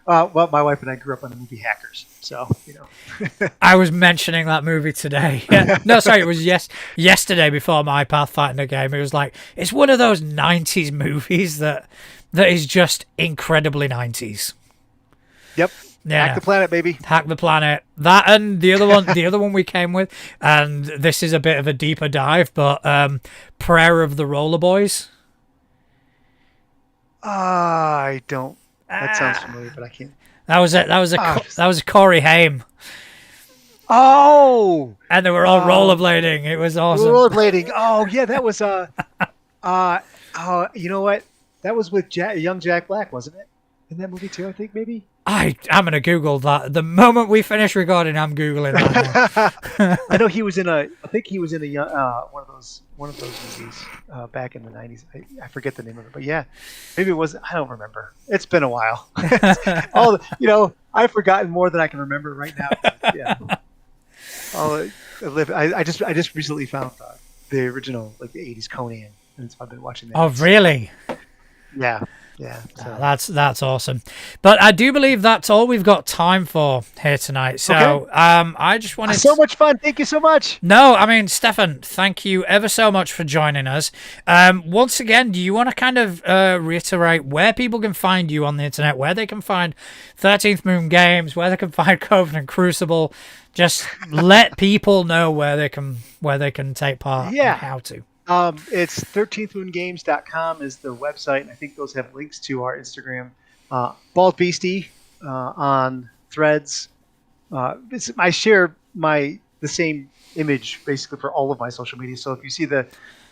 Speaker 2: Well, my wife and I grew up on the movie Hackers, so
Speaker 1: I was mentioning that movie today. No, sorry, it was yesterday before my Pathfinder game. It was like it's one of those '90s movies that is just incredibly '90s.
Speaker 2: Yep. Yeah. Hack the Planet, baby.
Speaker 1: Hack the Planet. That and the other one we came with, and this is a bit of a deeper dive, but Prayer of the Roller Boys.
Speaker 2: I don't. That sounds familiar, but I can't.
Speaker 1: That was a Corey Haim.
Speaker 2: Oh,
Speaker 1: and they were all rollerblading. It was awesome.
Speaker 2: Rollerblading. Oh yeah, that was you know what? That was with young Jack Black, wasn't it? In that movie too, I think maybe.
Speaker 1: I'm gonna Google that. The moment we finish recording, I'm Googling that.
Speaker 2: I know he was in I think he was in one of those movies back in the 90s. I forget the name of it, but yeah, maybe it was. I don't remember. It's been a while. I've forgotten more than I can remember right now. Yeah. I just recently found the original, like the 80s Conan, and so I've been watching that.
Speaker 1: Oh, really?
Speaker 2: Yeah. Yeah,
Speaker 1: so. That's awesome. But I do believe that's all we've got time for here tonight. So I just wanted
Speaker 2: so much fun. Thank you so much.
Speaker 1: No, I mean, Stephan, thank you ever so much for joining us. Once again, do you want to kind of reiterate where people can find you on the internet, where they can find 13th Moon Games, where they can find Coven Crucible? Just let people know where they can take part and how to.
Speaker 2: It's 13thmoongames.com is the website, and I think those have links to our Instagram. Bald Beastie on Threads. I share the same image basically for all of my social media. So if you see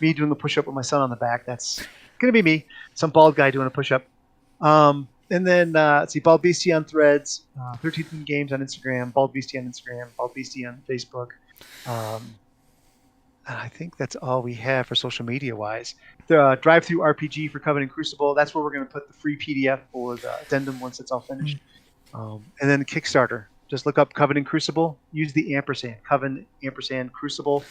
Speaker 2: me doing the push-up with my son on the back, that's going to be me, some bald guy doing a push-up. And then let's see, Bald Beastie on Threads, 13th Moon Games on Instagram, Bald Beastie on Instagram, Bald Beastie on Facebook. I think that's all we have for social media wise. The drive-through RPG for Coven and Crucible. That's where we're going to put the free PDF for the addendum once it's all finished. And then Kickstarter. Just look up Coven and Crucible. Use the ampersand, Coven ampersand Crucible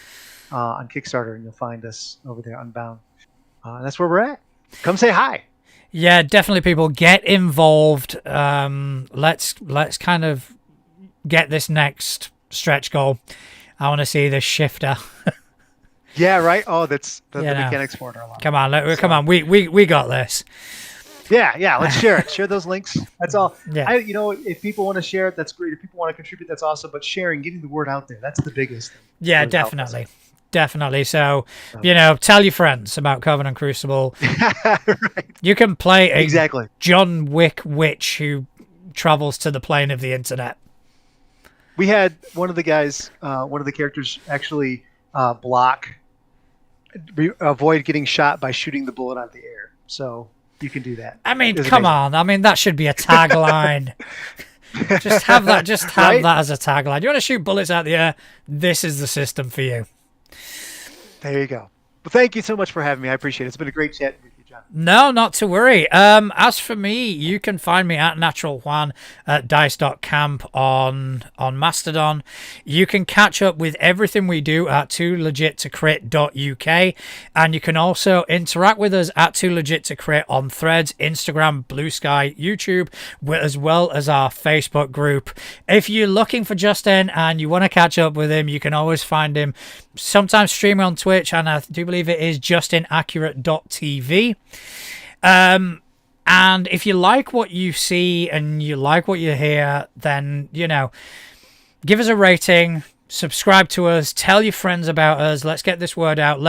Speaker 2: on Kickstarter, and you'll find us over there, Unbound. That's where we're at. Come say hi.
Speaker 1: Yeah, definitely, people, get involved. Let's kind of get this next stretch goal. I want to see this shifter.
Speaker 2: Yeah, right. Oh, that's the mechanics for it are a lot.
Speaker 1: Come on, we got this.
Speaker 2: Yeah. Let's share it. Share those links. That's all.
Speaker 1: Yeah.
Speaker 2: If people want to share it, that's great. If people want to contribute, that's awesome. But sharing, getting the word out there, that's the biggest thing.
Speaker 1: Yeah, definitely. So, tell your friends about Coven and Crucible.
Speaker 2: Right.
Speaker 1: You can play a
Speaker 2: exactly
Speaker 1: John Wick witch who travels to the plane of the internet.
Speaker 2: We had one of the guys, one of the characters, actually avoid getting shot by shooting the bullet out of the air. So you can do that.
Speaker 1: I mean, come on. I mean, that should be a tagline. Just have that. Just have that as a tagline. You want to shoot bullets out of the air? This is the system for you.
Speaker 2: There you go. Well, thank you so much for having me. I appreciate it. It's been a great chat with you, John.
Speaker 1: No, not to worry. As for me, you can find me at Natural Juan at dice.camp on Mastodon. You can catch up with everything we do at toolegit2crit.uk, and you can also interact with us at toolegit2crit on Threads, Instagram, Blue Sky, YouTube, as well as our Facebook group. If you're looking for Justin and you want to catch up with him, you can always find him sometimes streaming on Twitch, and I do believe it is justinaccurate.tv. And if you like what you see and you like what you hear, then, give us a rating, subscribe to us, tell your friends about us. Let's get this word out.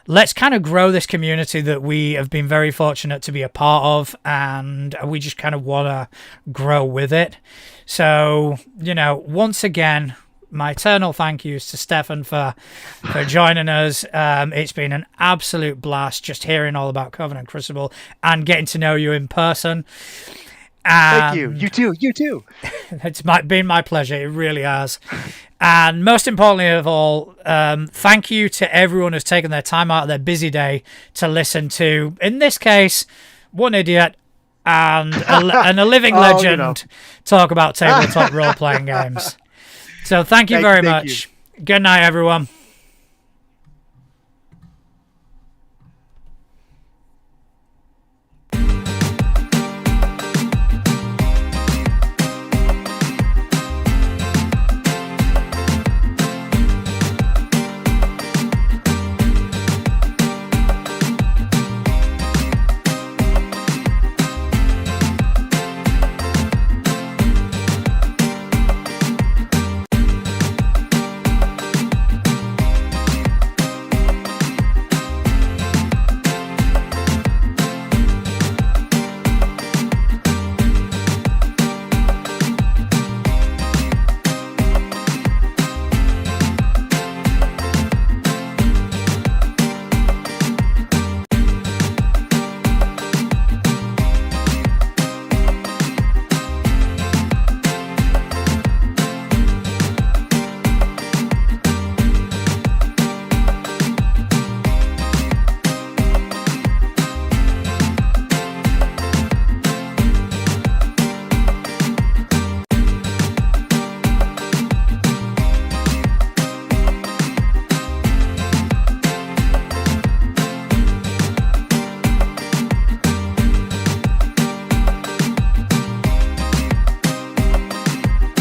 Speaker 1: Let's kind of grow this community that we have been very fortunate to be a part of, and we just kind of want to grow with it. So, once again, my eternal thank yous to Stephan for joining us. It's been an absolute blast just hearing all about Coven and Crucible and getting to know you in person.
Speaker 2: Thank you. You too.
Speaker 1: It's been my pleasure. It really has. And most importantly of all, thank you to everyone who's taken their time out of their busy day to listen to, in this case, one idiot and a living legend talk about tabletop role-playing games. So thank you very much. Good night, everyone.